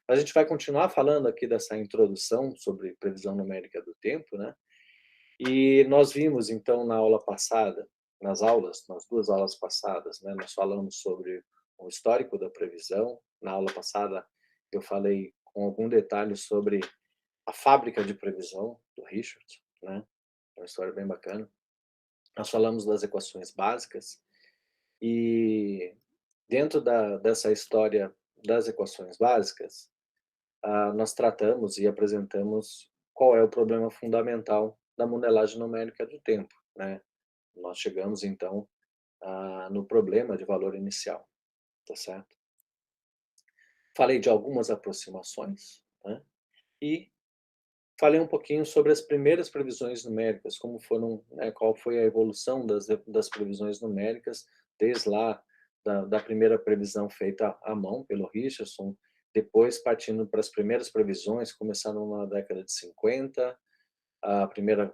A gente vai continuar falando aqui dessa introdução sobre previsão numérica do tempo, né? E nós vimos, então, na aula passada, nas 2 aulas passadas, né, nós falamos sobre o histórico da previsão. Na aula passada, eu falei com algum detalhe sobre a fábrica de previsão do Richardson, né? É uma história bem bacana. Nós falamos das equações básicas e dentro dessa história das equações básicas, nós tratamos e apresentamos qual é o problema fundamental da modelagem numérica do tempo, né? Nós chegamos, então, no problema de valor inicial, tá certo? Falei de algumas aproximações, né? E falei um pouquinho sobre as primeiras previsões numéricas, como foram, né, qual foi a evolução das previsões numéricas, desde lá da primeira previsão feita à mão pelo Richardson, depois partindo para as primeiras previsões, começaram na década de 50, a primeira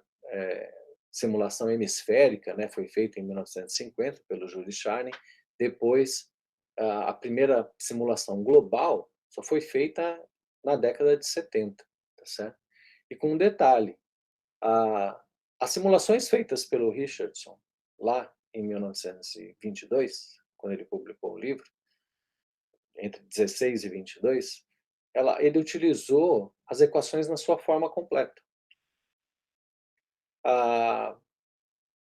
simulação hemisférica, né, foi feita em 1950 pelo Jules Charney, depois a primeira simulação global só foi feita na década de 70, tá certo? E com um detalhe, a as simulações feitas pelo Richardson, lá em 1922, quando ele publicou o livro, entre 16 e 22, ele utilizou as equações na sua forma completa. Ah,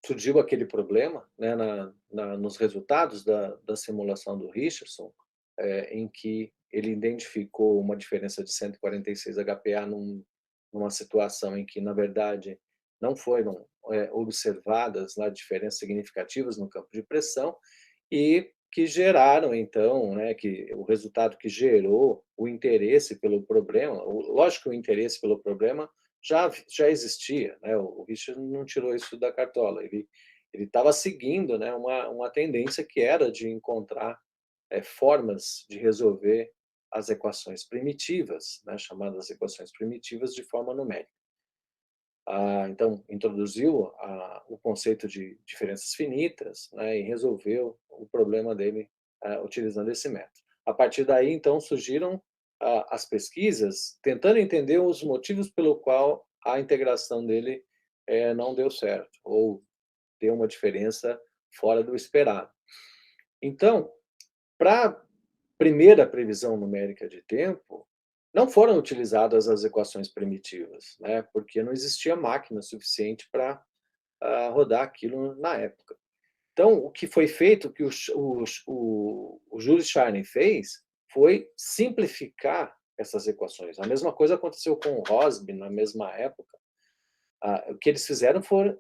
surgiu aquele problema, né, nos resultados da simulação do Richardson, em que ele identificou uma diferença de 146 HPA numa situação em que, na verdade, não foram observadas lá diferenças significativas no campo de pressão e que geraram, então, né, que o resultado que gerou o interesse pelo problema, lógico que o interesse pelo problema já existia, né, o Richard não tirou isso da cartola, ele estava seguindo, né, uma tendência que era de encontrar formas de resolver as equações primitivas, né, chamadas equações primitivas de forma numérica. Então, introduziu o conceito de diferenças finitas, né, e resolveu o problema dele utilizando esse método. A partir daí, então, surgiram as pesquisas tentando entender os motivos pelo qual a integração dele não deu certo, ou deu uma diferença fora do esperado. Então, para a primeira previsão numérica de tempo, não foram utilizadas as equações primitivas, né, porque não existia máquina suficiente para rodar aquilo na época. Então, o que foi feito, o que o Jules Charney fez, foi simplificar essas equações. A mesma coisa aconteceu com o Rossby na mesma época. O que eles fizeram foi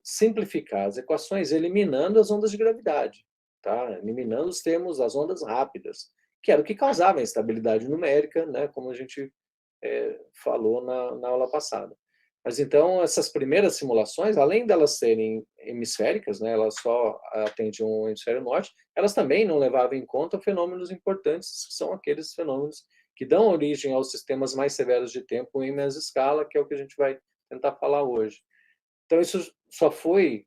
simplificar as equações, eliminando as ondas de gravidade, tá? Eliminando os termos, as ondas rápidas, que era o que causava a instabilidade numérica, né, como a gente falou na aula passada. Mas então, essas primeiras simulações, além delas serem hemisféricas, né, elas só atendiam o hemisfério norte, elas também não levavam em conta fenômenos importantes, que são aqueles fenômenos que dão origem aos sistemas mais severos de tempo em mesma escala, que é o que a gente vai tentar falar hoje. Então, isso só foi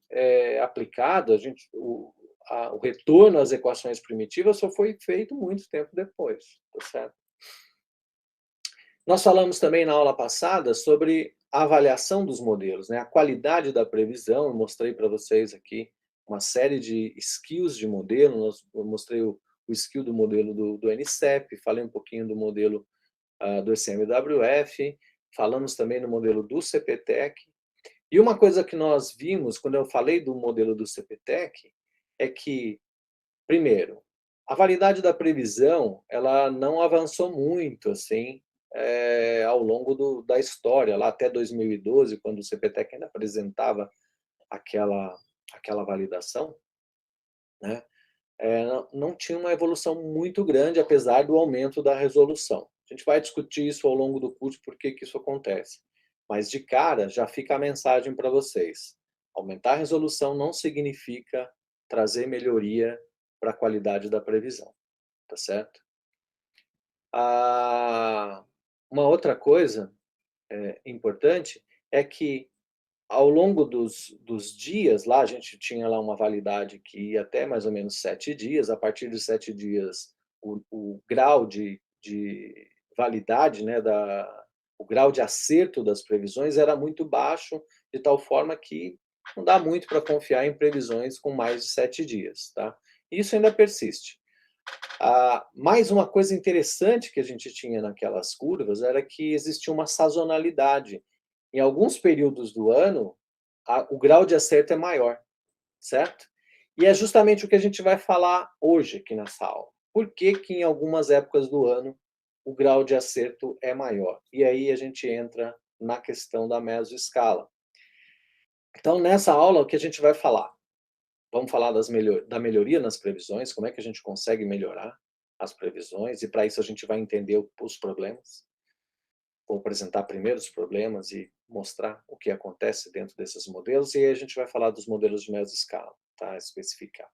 aplicado, o retorno às equações primitivas só foi feito muito tempo depois, tá certo? Nós falamos também na aula passada sobre a avaliação dos modelos, né? A qualidade da previsão. Eu mostrei para vocês aqui uma série de skills de modelo. Eu mostrei o skill do modelo do NCEP, falei um pouquinho do modelo do SMWF, falamos também no modelo do CPTEC. E uma coisa que nós vimos quando eu falei do modelo do CPTEC é que, primeiro, a validade da previsão ela não avançou muito assim ao longo da história, lá até 2012, quando o CPTEC ainda apresentava aquela validação, né? Não tinha uma evolução muito grande, apesar do aumento da resolução. A gente vai discutir isso ao longo do curso, por que isso acontece. Mas, de cara, já fica a mensagem para vocês. Aumentar a resolução não significa trazer melhoria para a qualidade da previsão, tá certo? Uma outra coisa importante é que, ao longo dos dias, lá a gente tinha lá uma validade que ia até mais ou menos 7 dias. A partir de 7 dias, o grau de validade, né, o grau de acerto das previsões era muito baixo, de tal forma que não dá muito para confiar em previsões com mais de 7 dias, tá? Isso ainda persiste. Mais uma coisa interessante que a gente tinha naquelas curvas era que existia uma sazonalidade. Em alguns períodos do ano, o grau de acerto é maior, certo? E é justamente o que a gente vai falar hoje aqui nessa aula. Por que que em algumas épocas do ano o grau de acerto é maior? E aí a gente entra na questão da mesoescala. Então, nessa aula, o que a gente vai falar? Vamos falar da melhoria nas previsões, como é que a gente consegue melhorar as previsões, e para isso a gente vai entender os problemas. Vou apresentar primeiro os problemas e mostrar o que acontece dentro desses modelos, e aí a gente vai falar dos modelos de mesoscala, tá? Especificar.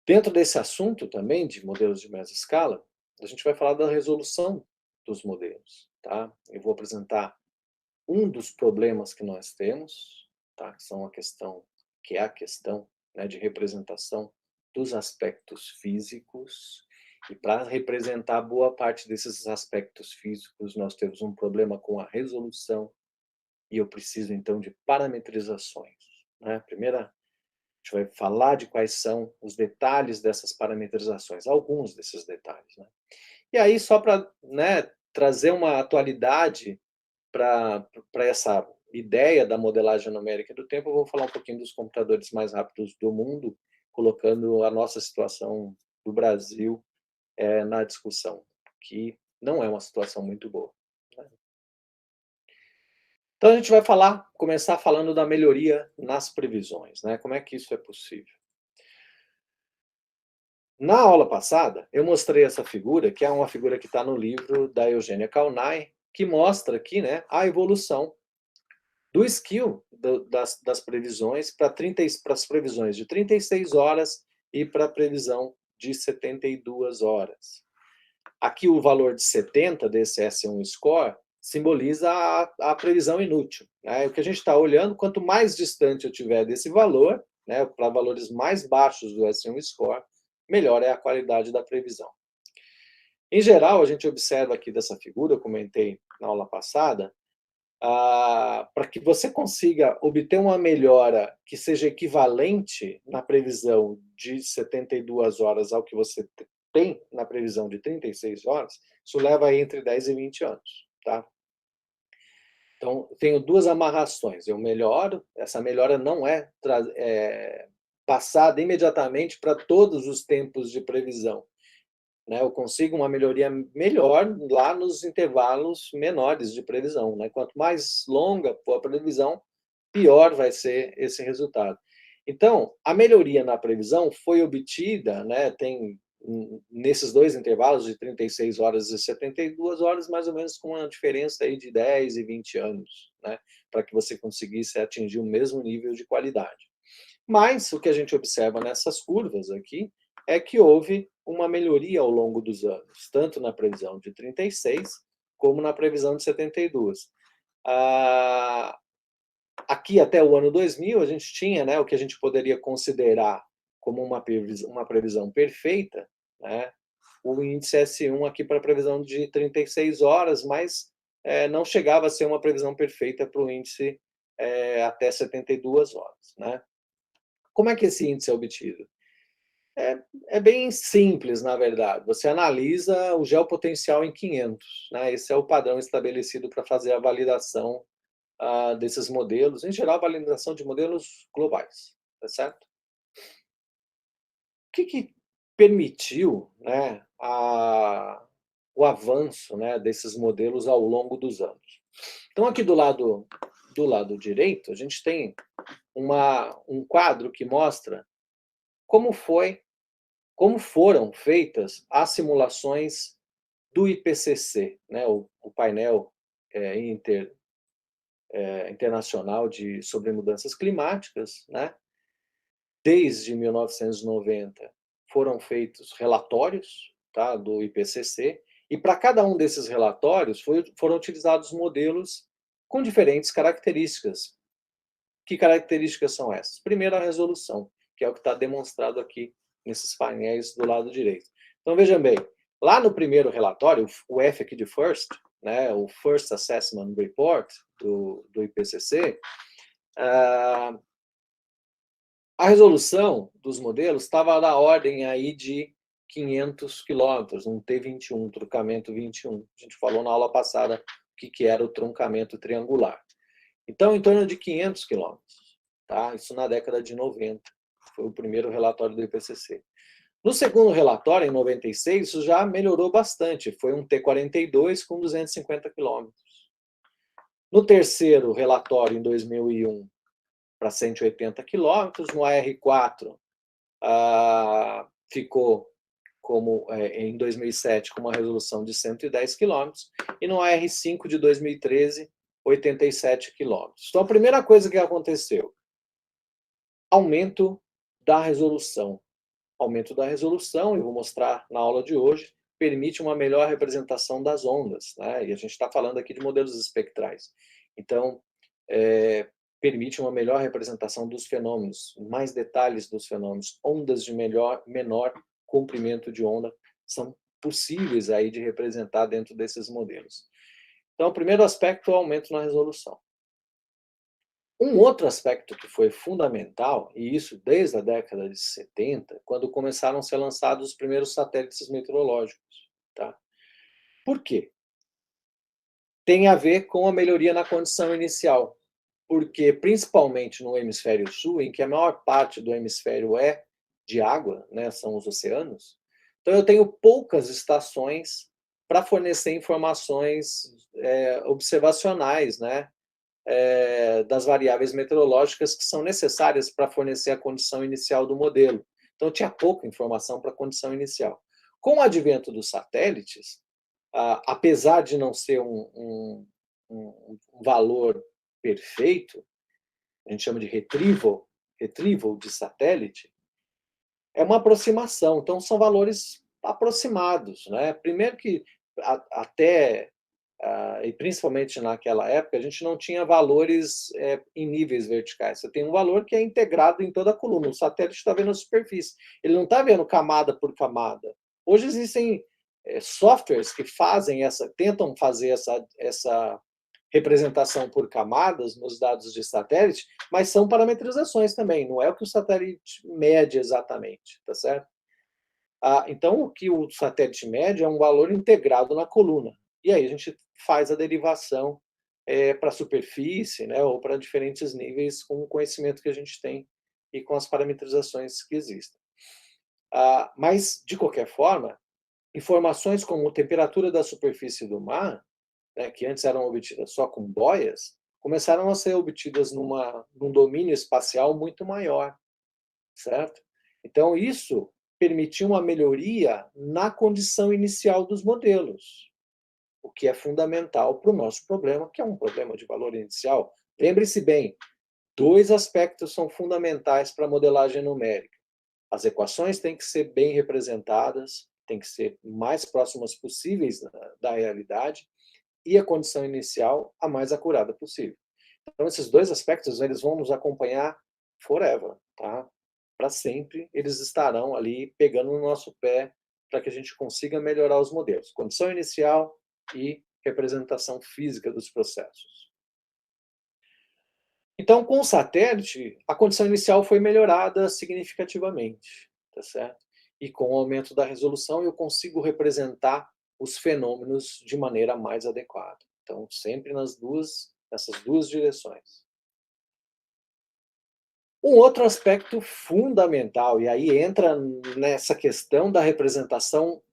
Dentro desse assunto também, de modelos de mesoscala, a gente vai falar da resolução dos modelos, tá? Eu vou apresentar um dos problemas que nós temos, tá? Que é a questão, né, de representação dos aspectos físicos, e para representar boa parte desses aspectos físicos, nós temos um problema com a resolução, e eu preciso então de parametrizações, né? Primeira, a gente vai falar de quais são os detalhes dessas parametrizações, alguns desses detalhes, né? E aí, só para, né, trazer uma atualidade para essa ideia da modelagem numérica do tempo, eu vou falar um pouquinho dos computadores mais rápidos do mundo, colocando a nossa situação do Brasil na discussão, que não é uma situação muito boa, né? Então a gente vai começar falando da melhoria nas previsões, né? Como é que isso é possível? Na aula passada, eu mostrei essa figura, que é uma figura que está no livro da Eugênia Kaunay, que mostra aqui, né, a evolução do skill das previsões para as previsões de 36 horas e para a previsão de 72 horas. Aqui o valor de 70 desse S1 score simboliza a previsão inútil, né? O que a gente está olhando, quanto mais distante eu tiver desse valor, né, para valores mais baixos do S1 score, melhor é a qualidade da previsão. Em geral, a gente observa aqui dessa figura, eu comentei na aula passada, para que você consiga obter uma melhora que seja equivalente na previsão de 72 horas ao que você tem na previsão de 36 horas, isso leva aí entre 10 e 20 anos, tá? Então, tenho duas amarrações. Eu melhoro, essa melhora não é passada imediatamente para todos os tempos de previsão, né? Eu consigo uma melhoria melhor lá nos intervalos menores de previsão, né? Quanto mais longa for a previsão, pior vai ser esse resultado. Então, a melhoria na previsão foi obtida, né, nesses dois intervalos de 36 horas e 72 horas, mais ou menos com uma diferença aí de 10 e 20 anos, né, para que você conseguisse atingir o mesmo nível de qualidade. Mas o que a gente observa nessas curvas aqui é que houve uma melhoria ao longo dos anos, tanto na previsão de 36 como na previsão de 72. Aqui até o ano 2000 a gente tinha, né, o que a gente poderia considerar como uma previsão perfeita, né, o índice S1 aqui para a previsão de 36 horas, mas não chegava a ser uma previsão perfeita para o índice até 72 horas, né? Como é que esse índice é obtido? É bem simples, na verdade. Você analisa o geopotencial em 500, né? Esse é o padrão estabelecido para fazer a validação desses modelos, em geral, a validação de modelos globais, tá certo? O que permitiu, né, o avanço, né, desses modelos ao longo dos anos? Então, aqui do lado direito, a gente tem um quadro que mostra como foram feitas as simulações do IPCC, né, o painel internacional sobre mudanças climáticas, né? Desde 1990 foram feitos relatórios, tá, do IPCC, e para cada um desses relatórios foram utilizados modelos com diferentes características. Que características são essas? Primeiro, a resolução, que é o que está demonstrado aqui nesses painéis do lado direito. Então, vejam bem, Lá no primeiro relatório, o F aqui de First, né, o First Assessment Report do IPCC, a resolução dos modelos estava na ordem aí de 500 quilômetros, um T21, truncamento 21. A gente falou na aula passada o que era o truncamento triangular. Então, em torno de 500 quilômetros. Tá? Isso na década de 90. Foi o primeiro relatório do IPCC. No segundo relatório, em 96, isso já melhorou bastante. Foi um T42 com 250 quilômetros. No terceiro relatório, em 2001, para 180 quilômetros. No AR4, ficou como em 2007 com uma resolução de 110 quilômetros. E no AR5 de 2013, 87 quilômetros. Então, a primeira coisa que aconteceu, aumento da resolução. Aumento da resolução, eu vou mostrar na aula de hoje, permite uma melhor representação das ondas, né? E a gente está falando aqui de modelos espectrais. Então, permite uma melhor representação dos fenômenos, mais detalhes dos fenômenos. Ondas de menor comprimento de onda são possíveis aí de representar dentro desses modelos. Então, o primeiro aspecto é o aumento na resolução. Um outro aspecto que foi fundamental, e isso desde a década de 70, quando começaram a ser lançados os primeiros satélites meteorológicos. Tá? Por quê? Tem a ver com a melhoria na condição inicial, porque principalmente no hemisfério sul, em que a maior parte do hemisfério é de água, né, são os oceanos, então eu tenho poucas estações para fornecer informações observacionais, né, das variáveis meteorológicas que são necessárias para fornecer a condição inicial do modelo. Então, eu tinha pouca informação para a condição inicial. Com o advento dos satélites, apesar de não ser um valor perfeito, a gente chama de retrieval de satélite, é uma aproximação. Então, são valores aproximados, né? Primeiro que até e principalmente naquela época, a gente não tinha valores em níveis verticais. Você tem um valor que é integrado em toda a coluna. O satélite está vendo a superfície. Ele não está vendo camada por camada. Hoje existem softwares que tentam fazer essa representação por camadas nos dados de satélite, mas são parametrizações também. Não é o que o satélite mede exatamente, tá certo? Então, o que o satélite mede é um valor integrado na coluna. E aí a gente faz a derivação para a superfície, né, ou para diferentes níveis com o conhecimento que a gente tem e com as parametrizações que existem. Mas, de qualquer forma, informações como temperatura da superfície do mar, né, que antes eram obtidas só com boias, começaram a ser obtidas num domínio espacial muito maior, certo? Então, isso permitiu uma melhoria na condição inicial dos modelos, o que é fundamental para o nosso problema, que é um problema de valor inicial. Lembre-se bem, dois aspectos são fundamentais para a modelagem numérica. As equações têm que ser bem representadas, têm que ser mais próximas possíveis da realidade, e a condição inicial a mais acurada possível. Então, esses dois aspectos eles vão nos acompanhar forever, tá? Para sempre, eles estarão ali pegando no nosso pé para que a gente consiga melhorar os modelos. Condição inicial e representação física dos processos. Então, com o satélite, a condição inicial foi melhorada significativamente, tá certo? E com o aumento da resolução, eu consigo representar os fenômenos de maneira mais adequada. Então, sempre nessas duas direções. Um outro aspecto fundamental, e aí entra nessa questão da representação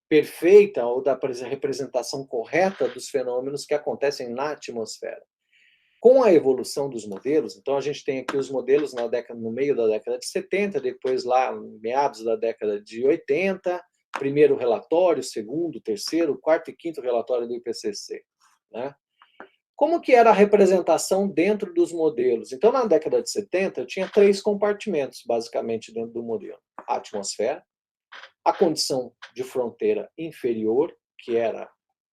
perfeita ou da representação correta dos fenômenos que acontecem na atmosfera. Com a evolução dos modelos, então a gente tem aqui os modelos no meio da década de 70, depois lá meados da década de 80, primeiro relatório, segundo, terceiro, quarto e quinto relatório do IPCC, né? Como que era a representação dentro dos modelos? Então, na década de 70, eu tinha 3 compartimentos, basicamente, dentro do modelo. A atmosfera, a condição de fronteira inferior, que era,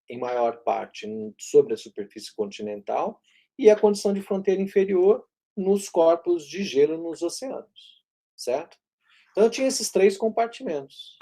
em maior parte, sobre a superfície continental, e a condição de fronteira inferior nos corpos de gelo nos oceanos, certo? Então, eu tinha esses 3 compartimentos.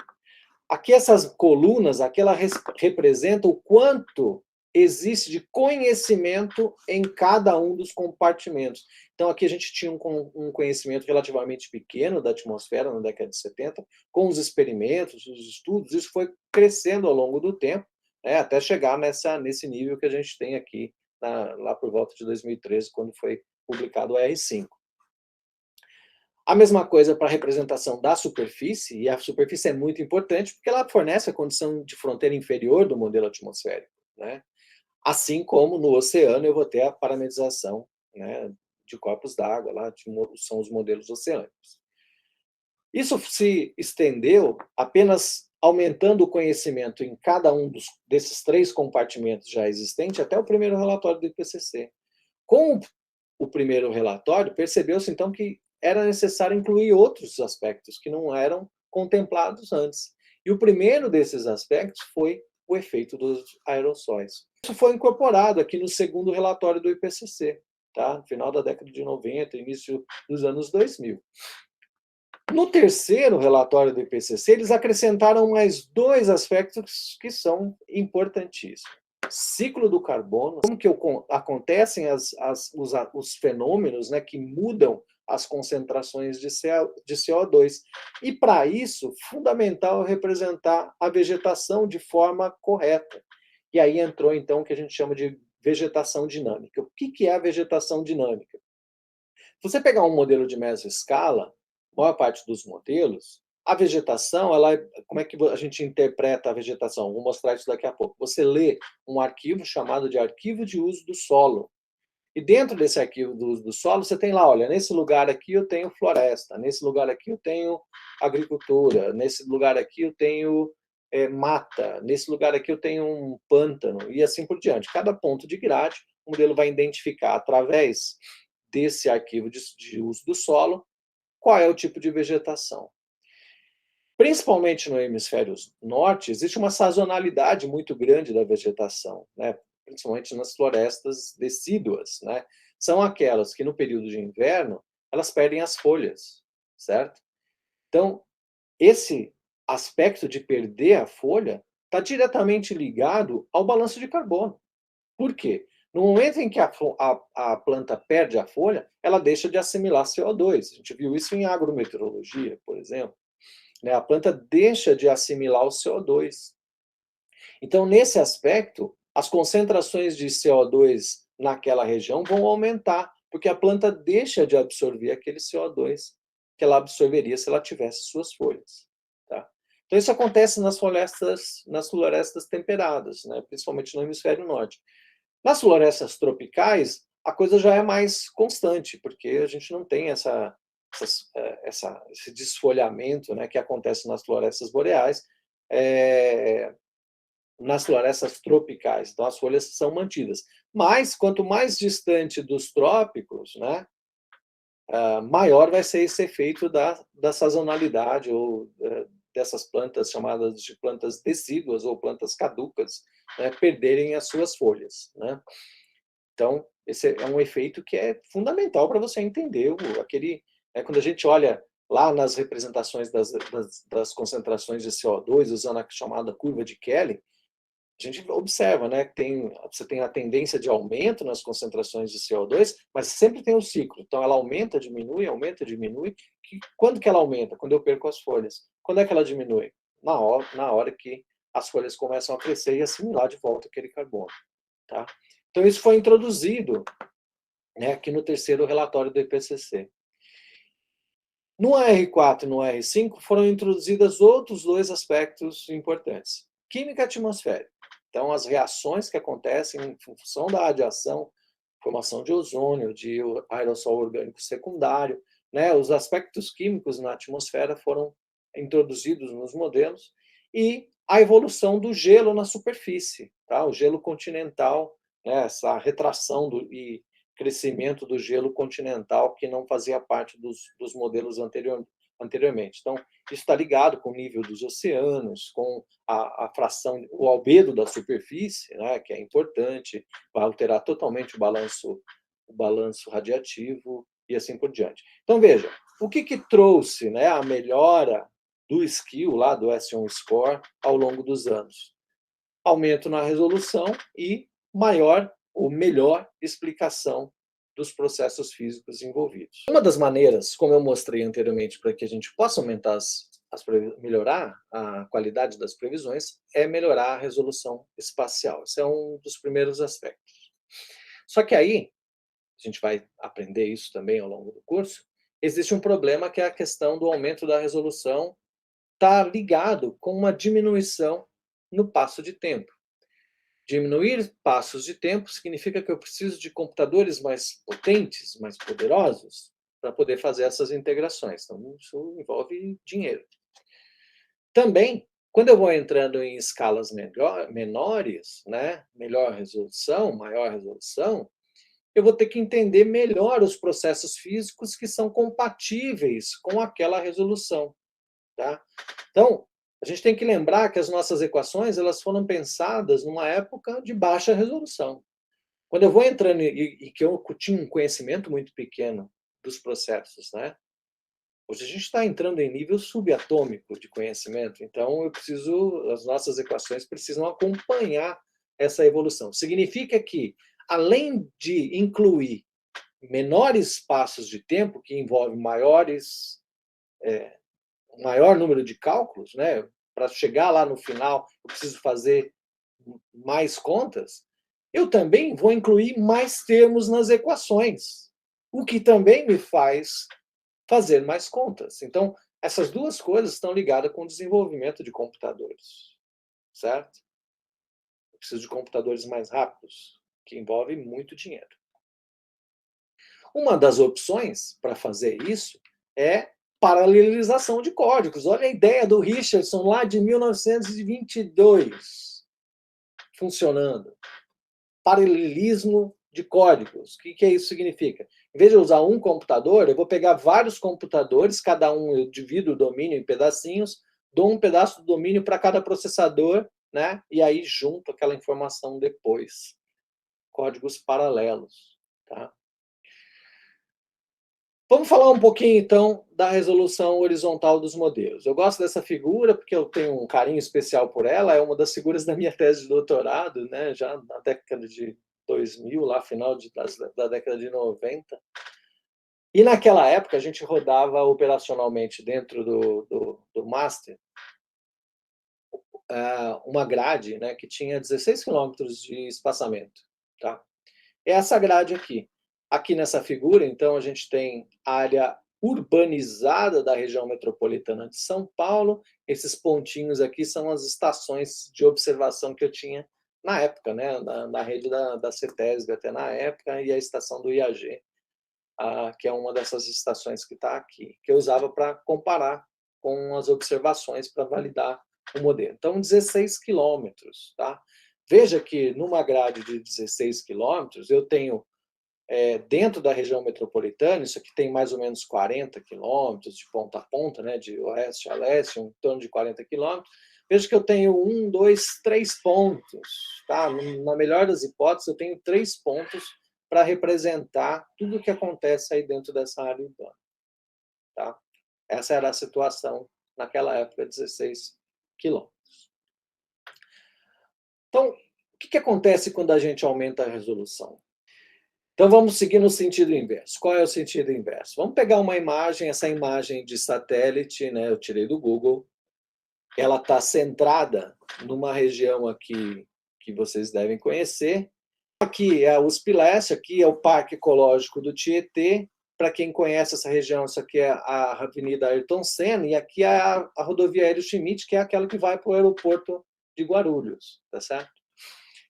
Aqui essas colunas, aqui ela representa o quanto existe de conhecimento em cada um dos compartimentos. Então aqui a gente tinha um conhecimento relativamente pequeno da atmosfera na década de 70, com os experimentos, os estudos, isso foi crescendo ao longo do tempo, né, até chegar nesse nível que a gente tem aqui, lá por volta de 2013, quando foi publicado o R5. A mesma coisa para a representação da superfície, e a superfície é muito importante porque ela fornece a condição de fronteira inferior do modelo atmosférico, né? Assim como no oceano eu vou ter a parametrização, né, de corpos d'água, lá são os modelos oceânicos. Isso se estendeu apenas aumentando o conhecimento em cada um desses 3 compartimentos já existentes até o primeiro relatório do IPCC. Com o primeiro relatório, percebeu-se então que era necessário incluir outros aspectos que não eram contemplados antes. E o primeiro desses aspectos foi o efeito dos aerossóis. Isso foi incorporado aqui no segundo relatório do IPCC, tá? No final da década de 90, início dos anos 2000. No terceiro relatório do IPCC, eles acrescentaram mais 2 aspectos que são importantíssimos. Ciclo do carbono, como que acontecem os fenômenos, né, que mudam as concentrações de CO2. E, para isso, fundamental é representar a vegetação de forma correta. E aí entrou, então, o que a gente chama de vegetação dinâmica. O que é a vegetação dinâmica? Se você pegar um modelo de mesoscala, a maior parte dos modelos, a vegetação, como é que a gente interpreta a vegetação? Vou mostrar isso daqui a pouco. Você lê um arquivo chamado de arquivo de uso do solo. E dentro desse arquivo do uso do solo, você tem lá, olha, nesse lugar aqui eu tenho floresta, nesse lugar aqui eu tenho agricultura, nesse lugar aqui eu tenho mata, nesse lugar aqui eu tenho um pântano, e assim por diante. Cada ponto de grade, o modelo vai identificar, através desse arquivo de uso do solo, qual é o tipo de vegetação. Principalmente no hemisfério norte, existe uma sazonalidade muito grande da vegetação, né? Principalmente nas florestas decíduas, né? São aquelas que no período de inverno, elas perdem as folhas, certo? Então, esse aspecto de perder a folha está diretamente ligado ao balanço de carbono. Por quê? No momento em que a planta perde a folha, ela deixa de assimilar CO2. A gente viu isso em agrometeorologia, por exemplo. A planta deixa de assimilar o CO2. Então, nesse aspecto, as concentrações de CO2 naquela região vão aumentar, porque a planta deixa de absorver aquele CO2 que ela absorveria se ela tivesse suas folhas. Tá? Então, isso acontece nas florestas temperadas, né? Principalmente no hemisfério norte. Nas florestas tropicais, a coisa já é mais constante, porque a gente não tem esse desfolhamento, né, que acontece nas florestas boreais, nas florestas tropicais. Então, as folhas são mantidas. Mas, quanto mais distante dos trópicos, né, maior vai ser esse efeito da sazonalidade ou dessas plantas chamadas de plantas decíduas ou plantas caducas, né, perderem as suas folhas, né? Então, esse é um efeito que é fundamental para você entender quando a gente olha lá nas representações das concentrações de CO2, usando a chamada curva de Kelly, a gente observa, né, que você tem a tendência de aumento nas concentrações de CO2, mas sempre tem um ciclo. Então, ela aumenta, diminui. Quando que ela aumenta? Quando eu perco as folhas. Quando é que ela diminui? Na hora que as folhas começam a crescer e assimilar de volta aquele carbono. Tá? Então, isso foi introduzido, né, aqui no terceiro relatório do IPCC. No R4 e no R5 foram introduzidos outros 2 aspectos importantes. Química atmosférica. Então, as reações que acontecem em função da radiação, formação de ozônio, de aerossol orgânico secundário, né, os aspectos químicos na atmosfera foram introduzidos nos modelos, e a evolução do gelo na superfície, tá? O gelo continental, né, essa retração e crescimento do gelo continental que não fazia parte dos modelos anteriormente. Então, isso está ligado com o nível dos oceanos, com a fração, o albedo da superfície, né, que é importante, vai alterar totalmente o balanço radiativo e assim por diante. Então, veja, o que trouxe, né, a melhora do skill, lá do S1 Score, ao longo dos anos. Aumento na resolução e maior ou melhor explicação dos processos físicos envolvidos. Uma das maneiras, como eu mostrei anteriormente, para que a gente possa aumentar melhorar a qualidade das previsões, é melhorar a resolução espacial. Esse é um dos primeiros aspectos. Só que aí, a gente vai aprender isso também ao longo do curso, existe um problema que é a questão do aumento da resolução está ligado com uma diminuição no passo de tempo. Diminuir passos de tempo significa que eu preciso de computadores mais potentes, mais poderosos, para poder fazer essas integrações. Então, isso envolve dinheiro. Também, quando eu vou entrando em escalas menores, né, melhor resolução, maior resolução, eu vou ter que entender melhor os processos físicos que são compatíveis com aquela resolução. Tá? Então, a gente tem que lembrar que as nossas equações elas foram pensadas numa época de baixa resolução. Quando eu vou entrando e que eu tinha um conhecimento muito pequeno dos processos, né? Hoje a gente está entrando em nível subatômico de conhecimento, então as nossas equações precisam acompanhar essa evolução. Significa que, além de incluir menores espaços de tempo, que envolve maior número de cálculos, né? Para chegar lá no final, eu preciso fazer mais contas, eu também vou incluir mais termos nas equações, o que também me faz fazer mais contas. Então, essas duas coisas estão ligadas com o desenvolvimento de computadores, certo? Eu preciso de computadores mais rápidos, que envolve muito dinheiro. Uma das opções para fazer isso é paralelização de códigos. Olha a ideia do Richardson lá de 1922 funcionando. Paralelismo de códigos. O que isso significa? Em vez de usar um computador, eu vou pegar vários computadores, cada um eu divido o domínio em pedacinhos, dou um pedaço do domínio para cada processador, né? E aí junto aquela informação depois. Códigos paralelos. Tá? Vamos falar um pouquinho, então, da resolução horizontal dos modelos. Eu gosto dessa figura porque eu tenho um carinho especial por ela, é uma das figuras da minha tese de doutorado, né, já na década de 2000, lá final da década de 90. E naquela época a gente rodava operacionalmente dentro do master uma grade, né, que tinha 16 quilômetros de espaçamento. Tá? É essa grade aqui. Aqui nessa figura, então, a gente tem a área urbanizada da região metropolitana de São Paulo. Esses pontinhos aqui são as estações de observação que eu tinha na época, né? na rede da CETESB até na época, e a estação do IAG, que é uma dessas estações que está aqui, que eu usava para comparar com as observações para validar o modelo. Então, 16 quilômetros. Tá? Veja que numa grade de 16 quilômetros, eu tenho dentro da região metropolitana, isso aqui tem mais ou menos 40 quilômetros de ponta a ponta, né, de oeste a leste, em torno de 40 quilômetros. Veja que eu tenho 1, 2, 3 pontos. Tá? Na melhor das hipóteses, eu tenho 3 pontos para representar tudo o que acontece aí dentro dessa área urbana. Tá? Essa era a situação naquela época, 16 quilômetros. Então, o que acontece quando a gente aumenta a resolução? Então, vamos seguir no sentido inverso. Qual é o sentido inverso? Vamos pegar uma imagem, essa imagem de satélite, né, eu tirei do Google. Ela está centrada numa região aqui que vocês devem conhecer. Aqui é a USP Leste, aqui é o Parque Ecológico do Tietê. Para quem conhece essa região, isso aqui é a Avenida Ayrton Senna, e aqui é a rodovia Aéreo Schmidt, que é aquela que vai para o aeroporto de Guarulhos. Tá certo?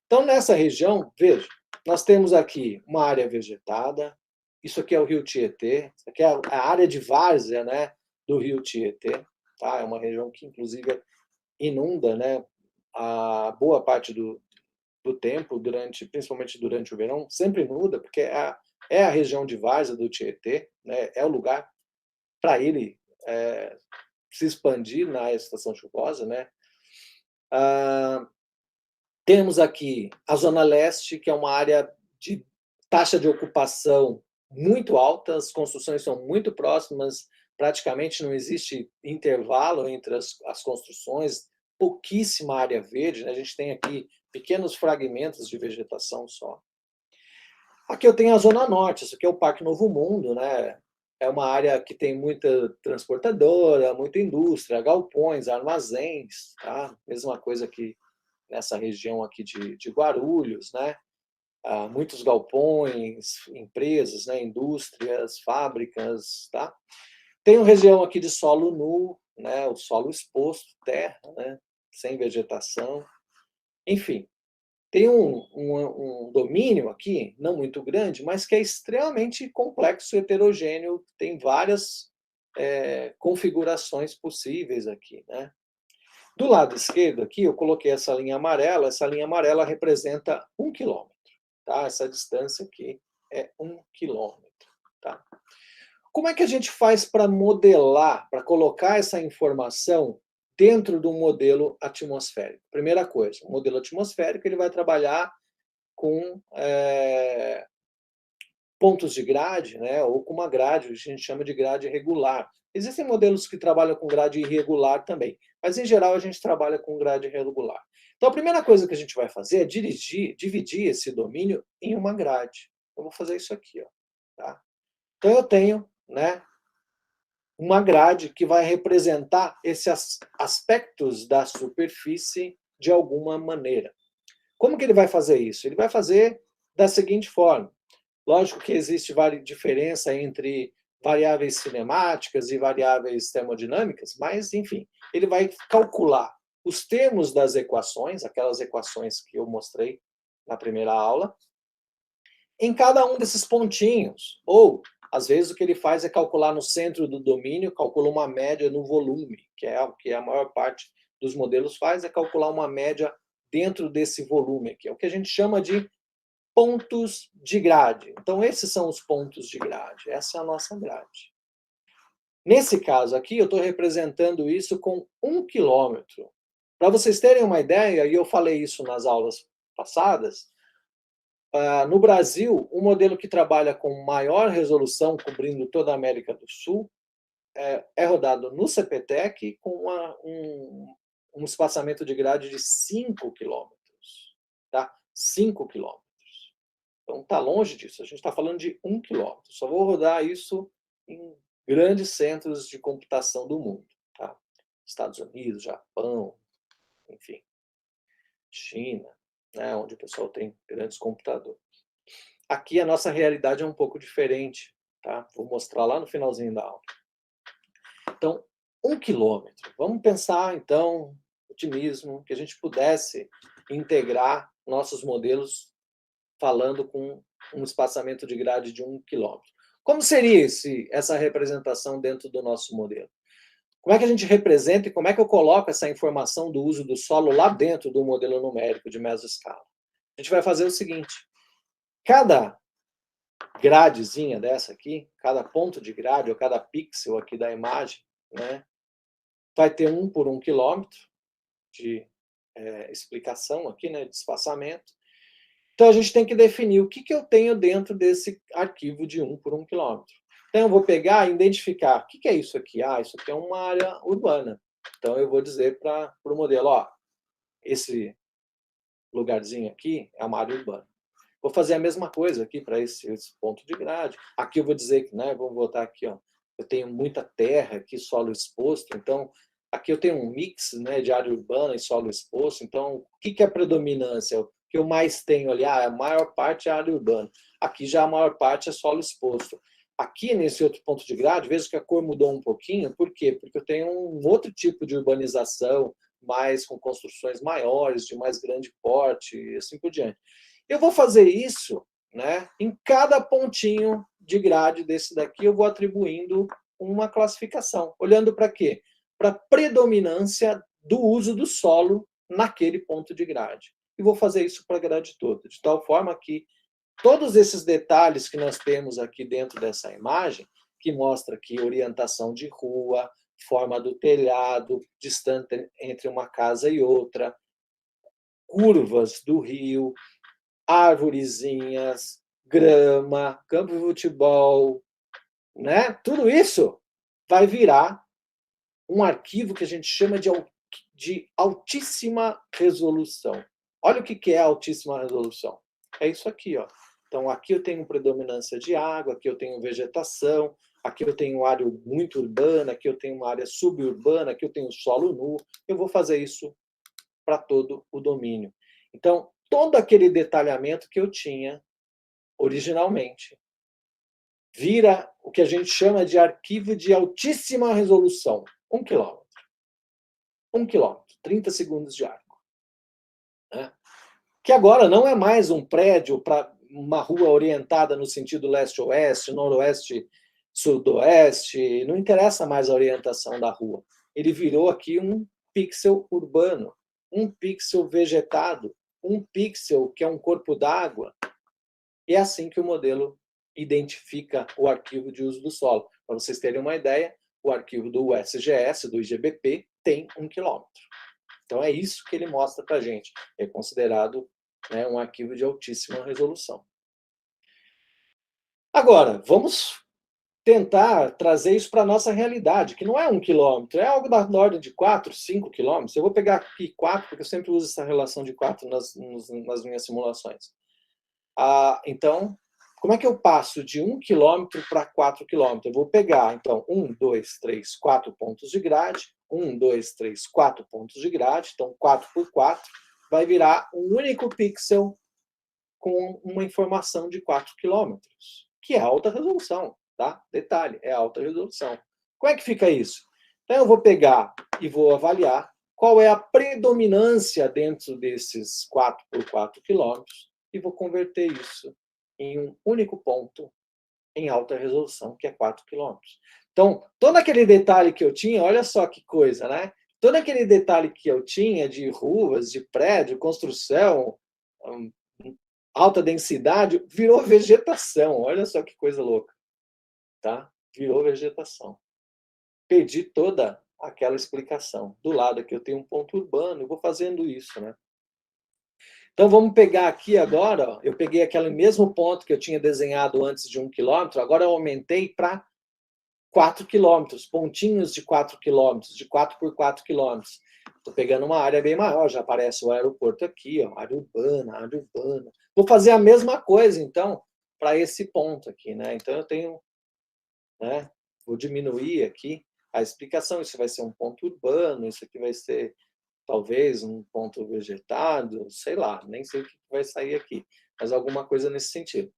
Então, nessa região, veja, nós temos aqui uma área vegetada, isso aqui é o rio Tietê, isso aqui é a área de várzea, né, do rio Tietê, tá? É uma região que, inclusive, inunda, né, a boa parte do tempo, principalmente durante o verão, sempre inunda, porque é a região de várzea do Tietê, né, é o lugar para ele se expandir na estação chuvosa, né? Temos aqui a Zona Leste, que é uma área de taxa de ocupação muito alta, as construções são muito próximas praticamente não existe intervalo entre as construções, pouquíssima área verde, né? A gente tem aqui pequenos fragmentos de vegetação só. Aqui eu tenho a Zona Norte, isso aqui é o Parque Novo Mundo, né? É uma área que tem muita transportadora, muita indústria, galpões, armazéns, tá? Mesma coisa que nessa região aqui de Guarulhos, né? Muitos galpões, empresas, né? Indústrias, fábricas, tá? Tem uma região aqui de solo nu, né? O solo exposto, terra, né? Sem vegetação. Enfim, tem um domínio aqui, não muito grande, mas que é extremamente complexo e heterogêneo, tem várias configurações possíveis aqui, né? Do lado esquerdo aqui, eu coloquei essa linha amarela representa 1 quilômetro, tá? Essa distância aqui é 1 quilômetro, tá? Como é que a gente faz para modelar, para colocar essa informação dentro do modelo atmosférico? Primeira coisa, o modelo atmosférico ele vai trabalhar com pontos de grade, né, ou com uma grade, a gente chama de grade regular. Existem modelos que trabalham com grade irregular também, mas em geral a gente trabalha com grade regular. Então a primeira coisa que a gente vai fazer é dividir esse domínio em uma grade. Eu vou fazer isso aqui, ó, tá? Então eu tenho, né, uma grade que vai representar esses aspectos da superfície de alguma maneira. Como que ele vai fazer isso? Ele vai fazer da seguinte forma. Lógico que existe diferença entre variáveis cinemáticas e variáveis termodinâmicas, mas, enfim, ele vai calcular os termos das equações, aquelas equações que eu mostrei na primeira aula, em cada um desses pontinhos. Ou, às vezes, o que ele faz é calcular no centro do domínio, calcula uma média no volume, que é o que a maior parte dos modelos faz, é calcular uma média dentro desse volume aqui. É o que a gente chama de pontos de grade. Então, esses são os pontos de grade. Essa é a nossa grade. Nesse caso aqui, eu estou representando isso com 1 quilômetro. Para vocês terem uma ideia, e eu falei isso nas aulas passadas, no Brasil, o modelo que trabalha com maior resolução, cobrindo toda a América do Sul, é rodado no CPTEC com um espaçamento de grade de 5 quilômetros. Tá? 5 quilômetros. Então, está longe disso. A gente está falando de 1 quilômetro. Só vou rodar isso em grandes centros de computação do mundo. Tá? Estados Unidos, Japão, enfim, China, né, onde o pessoal tem grandes computadores. Aqui a nossa realidade é um pouco diferente. Tá? Vou mostrar lá no finalzinho da aula. Então, 1 quilômetro. Vamos pensar, então, otimismo, que a gente pudesse integrar nossos modelos falando com um espaçamento de grade de 1 quilômetro. Como seria essa representação dentro do nosso modelo? Como é que a gente representa e como é que eu coloco essa informação do uso do solo lá dentro do modelo numérico de mesoscala? A gente vai fazer o seguinte, cada gradezinha dessa aqui, cada ponto de grade, ou cada pixel aqui da imagem, né, vai ter 1 por 1 quilômetro de explicação aqui, né, de espaçamento. Então, a gente tem que definir o que eu tenho dentro desse arquivo de 1 por 1 quilômetro. Então, eu vou pegar e identificar o que é isso aqui. Isso aqui é uma área urbana. Então, eu vou dizer para o modelo, esse lugarzinho aqui é uma área urbana. Vou fazer a mesma coisa aqui para esse ponto de grade. Aqui eu vou dizer que, né, vamos botar aqui, ó, eu tenho muita terra aqui, solo exposto, então aqui eu tenho um mix, né, de área urbana e solo exposto, então o que é a predominância? O que eu mais tenho ali? A maior parte é área urbana. Aqui já a maior parte é solo exposto. Aqui, nesse outro ponto de grade, vejo que a cor mudou um pouquinho. Por quê? Porque eu tenho um outro tipo de urbanização, mais com construções maiores, de mais grande porte, e assim por diante. Eu vou fazer isso, né, em cada pontinho de grade desse daqui, eu vou atribuindo uma classificação. Olhando para quê? Para a predominância do uso do solo naquele ponto de grade. E vou fazer isso para a grade toda, de tal forma que todos esses detalhes que nós temos aqui dentro dessa imagem, que mostra aqui orientação de rua, forma do telhado, distância entre uma casa e outra, curvas do rio, arvorezinhas, grama, campo de futebol, né? Tudo isso vai virar um arquivo que a gente chama de altíssima resolução. Olha o que é altíssima resolução. É isso aqui, ó. Então, aqui eu tenho predominância de água, aqui eu tenho vegetação, aqui eu tenho área muito urbana, aqui eu tenho uma área suburbana, aqui eu tenho solo nu. Eu vou fazer isso para todo o domínio. Então, todo aquele detalhamento que eu tinha originalmente vira o que a gente chama de arquivo de altíssima resolução. 1 quilômetro. 1 quilômetro, 30 segundos de arco. Né? Que agora não é mais um prédio para uma rua orientada no sentido leste-oeste, noroeste-sudoeste, não interessa mais a orientação da rua. Ele virou aqui um pixel urbano, um pixel vegetado, um pixel que é um corpo d'água. E é assim que o modelo identifica o arquivo de uso do solo. Para vocês terem uma ideia, o arquivo do USGS, do IGBP, tem 1 quilômetro. Então é isso que ele mostra para a gente. É considerado, né, um arquivo de altíssima resolução. Agora, vamos tentar trazer isso para a nossa realidade, que não é 1 quilômetro, é algo da ordem de 4, 5 quilômetros. Eu vou pegar aqui 4, porque eu sempre uso essa relação de 4 nas minhas simulações. Então, como é que eu passo de 1 quilômetro para 4 quilômetros? Eu vou pegar, então, 1, 2, 3, 4 pontos de grade, 1, 2, 3, 4 pontos de grade, então 4 por 4, vai virar um único pixel com uma informação de 4 quilômetros, que é alta resolução, tá? Detalhe, é alta resolução. Como é que fica isso? Então, eu vou pegar e vou avaliar qual é a predominância dentro desses 4 por 4 quilômetros e vou converter isso em um único ponto em alta resolução, que é 4 quilômetros. Então, todo aquele detalhe que eu tinha, olha só que coisa, né? Todo aquele detalhe que eu tinha de ruas, de prédio, construção, alta densidade, virou vegetação. Olha só que coisa louca. Tá? Virou vegetação. Perdi toda aquela explicação. Do lado aqui eu tenho um ponto urbano, eu vou fazendo isso, né? Então, vamos pegar aqui agora, ó, eu peguei aquele mesmo ponto que eu tinha desenhado antes de 1 quilômetro, agora eu aumentei para 4 quilômetros, pontinhos de 4 quilômetros, de 4 por 4 quilômetros. Estou pegando uma área bem maior, já aparece o aeroporto aqui, ó, área urbana, área urbana. Vou fazer a mesma coisa, então, para esse ponto aqui, né? Então, eu tenho, né, vou diminuir aqui a explicação, isso vai ser um ponto urbano, isso aqui vai ser talvez um ponto vegetado, sei lá, nem sei o que vai sair aqui, mas alguma coisa nesse sentido.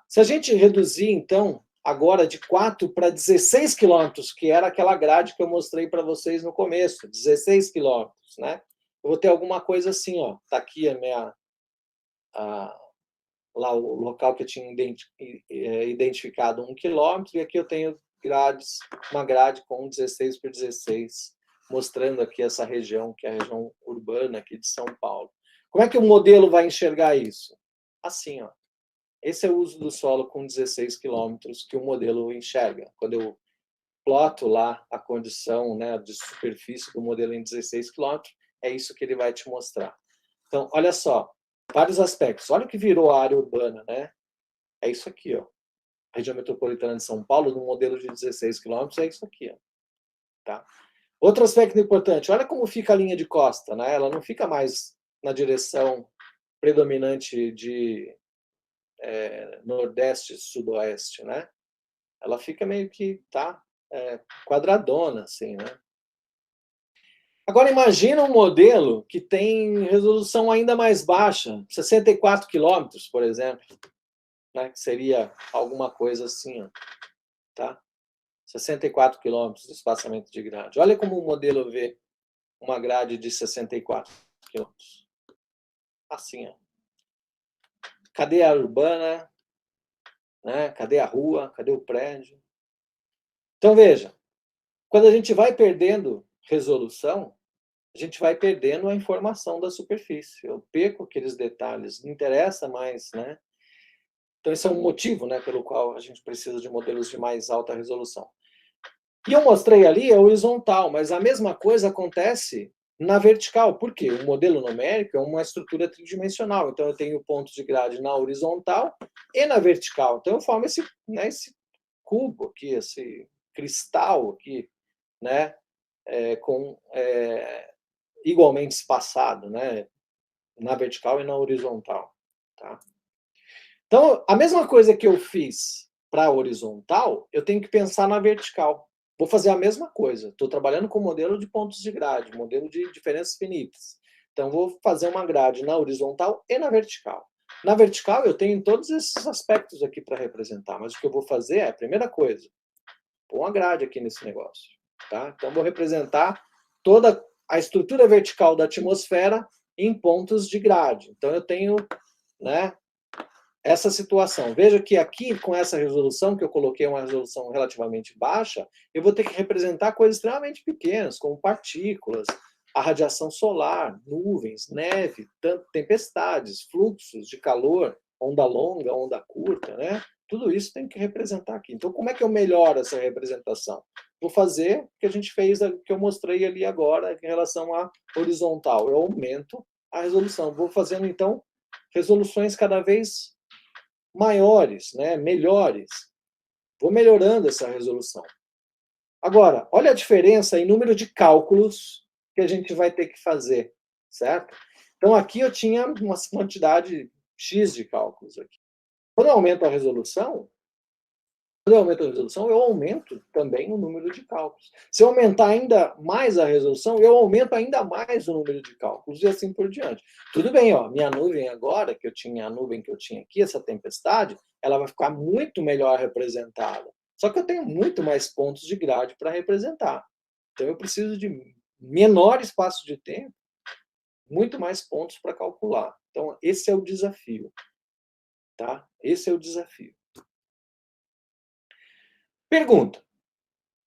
Se a gente reduzir, então, agora de 4 para 16 quilômetros, que era aquela grade que eu mostrei para vocês no começo, 16 quilômetros, né? Eu vou ter alguma coisa assim, ó, tá aqui lá o local que eu tinha identificado 1 quilômetro, e aqui eu tenho grades, uma grade com 16 por 16, mostrando aqui essa região, que é a região urbana aqui de São Paulo. Como é que o modelo vai enxergar isso? Assim, ó. Esse é o uso do solo com 16 quilômetros que o modelo enxerga. Quando eu ploto lá a condição, né, de superfície do modelo em 16 quilômetros, é isso que ele vai te mostrar. Então, olha só, vários aspectos. Olha o que virou a área urbana, né? É isso aqui, ó. A região metropolitana de São Paulo, no modelo de 16 quilômetros, é isso aqui, ó. Tá? Outro aspecto importante, olha como fica a linha de costa, né? Ela não fica mais na direção predominante de nordeste, sudoeste, né? Ela fica meio que, tá, quadradona, assim, né? Agora imagina um modelo que tem resolução ainda mais baixa, 64 quilômetros, por exemplo, né? Que seria alguma coisa assim, ó, tá? 64 quilômetros de espaçamento de grade. Olha como o modelo vê uma grade de 64 quilômetros. Assim, ó. Cadê a urbana? Né? Cadê a rua? Cadê o prédio? Então, veja, quando a gente vai perdendo resolução, a gente vai perdendo a informação da superfície. Eu perco aqueles detalhes, não interessa mais, né? Então, esse é um motivo, né, pelo qual a gente precisa de modelos de mais alta resolução. E eu mostrei ali a horizontal, mas a mesma coisa acontece na vertical. Por quê? O modelo numérico é uma estrutura tridimensional. Então, eu tenho pontos de grade na horizontal e na vertical. Então, eu formo esse, né, esse cubo aqui, esse cristal aqui, né, igualmente espaçado, né, na vertical e na horizontal, tá? Então, a mesma coisa que eu fiz para a horizontal, eu tenho que pensar na vertical. Vou fazer a mesma coisa. Estou trabalhando com modelo de pontos de grade, modelo de diferenças finitas. Então, vou fazer uma grade na horizontal e na vertical. Na vertical, eu tenho todos esses aspectos aqui para representar, mas o que eu vou fazer é, a primeira coisa, pôr uma grade aqui nesse negócio. Tá? Então, vou representar toda a estrutura vertical da atmosfera em pontos de grade. Então, eu tenho, né, essa situação. Veja que aqui, com essa resolução, que eu coloquei uma resolução relativamente baixa, eu vou ter que representar coisas extremamente pequenas, como partículas, a radiação solar, nuvens, neve, tempestades, fluxos de calor, onda longa, onda curta, né? Tudo isso tem que representar aqui. Então, como é que eu melhoro essa representação? Vou fazer o que a gente fez, que eu mostrei ali agora, em relação à horizontal. Eu aumento a resolução. Vou fazendo, então, resoluções cada vez maiores, né, melhores. Vou melhorando essa resolução. Agora, olha a diferença em número de cálculos que a gente vai ter que fazer, certo? Então, aqui eu tinha uma quantidade X de cálculos aqui. Quando eu aumento a resolução, eu aumento também o número de cálculos. Se eu aumentar ainda mais a resolução, eu aumento ainda mais o número de cálculos e assim por diante. Tudo bem, ó, minha nuvem agora, que eu tinha a nuvem que eu tinha aqui, essa tempestade, ela vai ficar muito melhor representada. Só que eu tenho muito mais pontos de grade para representar. Então eu preciso de menor espaço de tempo, muito mais pontos para calcular. Então esse é o desafio, tá? Esse é o desafio. Pergunta: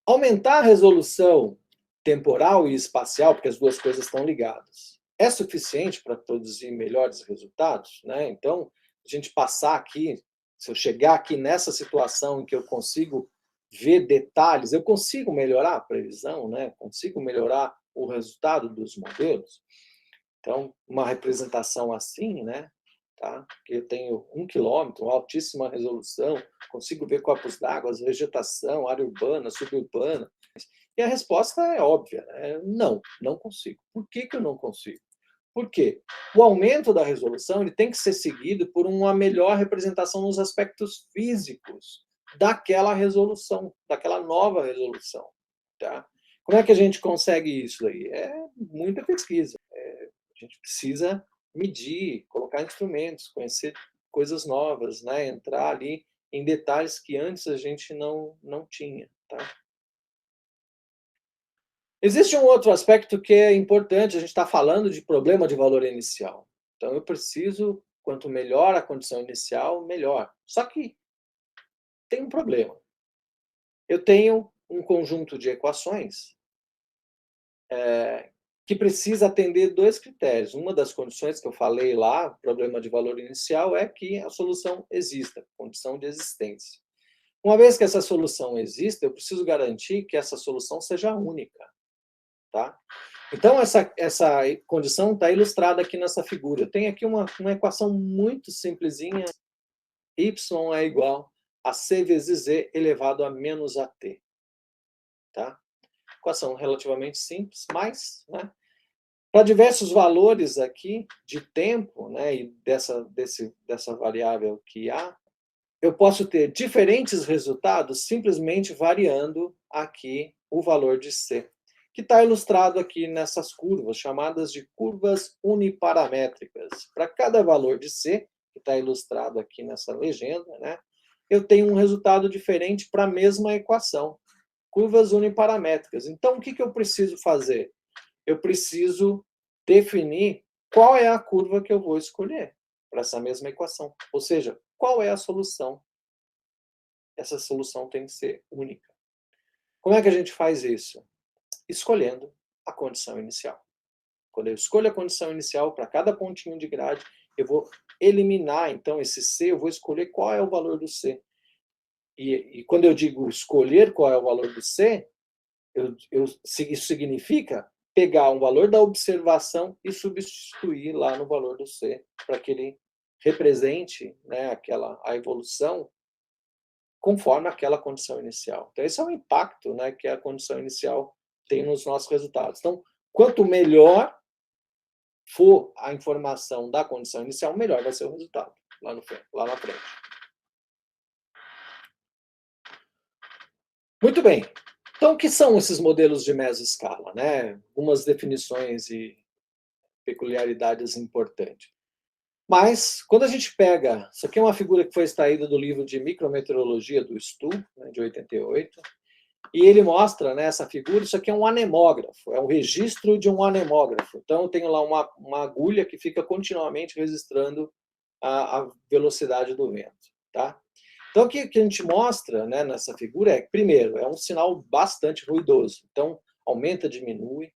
aumentar a resolução temporal e espacial, porque as duas coisas estão ligadas, é suficiente para produzir melhores resultados? Né? Então, a gente passar aqui, se eu chegar aqui nessa situação em que eu consigo ver detalhes, eu consigo melhorar a previsão, né? Consigo melhorar o resultado dos modelos? Então, uma representação assim, né? Tá? Que eu tenho 1 quilômetro, altíssima resolução, consigo ver corpos d'água, vegetação, área urbana, suburbana. E a resposta é óbvia, né? Não, não consigo. Por que eu não consigo? Por quê? O aumento da resolução ele tem que ser seguido por uma melhor representação nos aspectos físicos daquela resolução, daquela nova resolução. Tá? Como é que a gente consegue isso aí? É muita pesquisa. A gente precisa medir, colocar instrumentos, conhecer coisas novas, né? Entrar ali em detalhes que antes a gente não tinha. Tá? Existe um outro aspecto que é importante, a gente está falando de problema de valor inicial. Então, eu preciso, quanto melhor a condição inicial, melhor. Só que tem um problema. Eu tenho um conjunto de equações que precisa atender dois critérios. Uma das condições que eu falei lá, problema de valor inicial, é que a solução exista, condição de existência. Uma vez que essa solução exista, eu preciso garantir que essa solução seja única. Tá? Então, essa condição está ilustrada aqui nessa figura. Eu tenho aqui uma equação muito simplesinha. Y é igual a C vezes Z elevado a menos AT. Tá? Equação relativamente simples, mas, né, para diversos valores aqui de tempo, né, e dessa variável que há, eu posso ter diferentes resultados simplesmente variando aqui o valor de C, que está ilustrado aqui nessas curvas, chamadas de curvas uniparamétricas. Para cada valor de C, que está ilustrado aqui nessa legenda, né, eu tenho um resultado diferente para a mesma equação. Curvas uniparamétricas. Então, o que eu preciso fazer? Eu preciso definir qual é a curva que eu vou escolher para essa mesma equação. Ou seja, qual é a solução? Essa solução tem que ser única. Como é que a gente faz isso? Escolhendo a condição inicial. Quando eu escolho a condição inicial para cada pontinho de grade, eu vou eliminar, então, esse C, eu vou escolher qual é o valor do C. E quando eu digo escolher qual é o valor do C, isso significa pegar um valor da observação e substituir lá no valor do C, para que ele represente, né, a evolução conforme aquela condição inicial. Então, esse é o impacto, né, que a condição inicial tem nos nossos resultados. Então, quanto melhor for a informação da condição inicial, melhor vai ser o resultado lá na frente. Muito bem. Então, o que são esses modelos de mesoscala, né? Algumas definições e peculiaridades importantes. Mas, quando a gente pega... Isso aqui é uma figura que foi extraída do livro de Micrometeorologia do Stu, né, de 88, e ele mostra, né, essa figura, isso aqui é um anemógrafo, é um registro de um anemógrafo. Então, eu tenho lá uma agulha que fica continuamente registrando a velocidade do vento. Tá? Então, o que a gente mostra, né, nessa figura é, primeiro, é um sinal bastante ruidoso. Então, aumenta, diminui.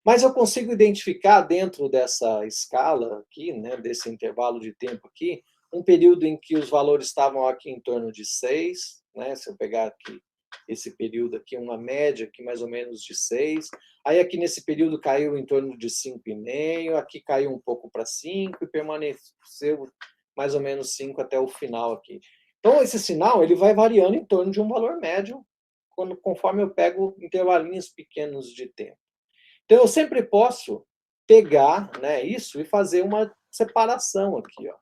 Mas eu consigo identificar dentro dessa escala aqui, né, desse intervalo de tempo aqui, um período em que os valores estavam aqui em torno de 6, né, se eu pegar aqui esse período aqui, uma média aqui mais ou menos de 6. Aí aqui nesse período caiu em torno de 5,5, aqui caiu um pouco para 5 e permaneceu mais ou menos 5 até o final aqui. Então, esse sinal ele vai variando em torno de um valor médio, conforme eu pego intervalinhos pequenos de tempo. Então, eu sempre posso pegar, né, isso e fazer uma separação aqui. Ó.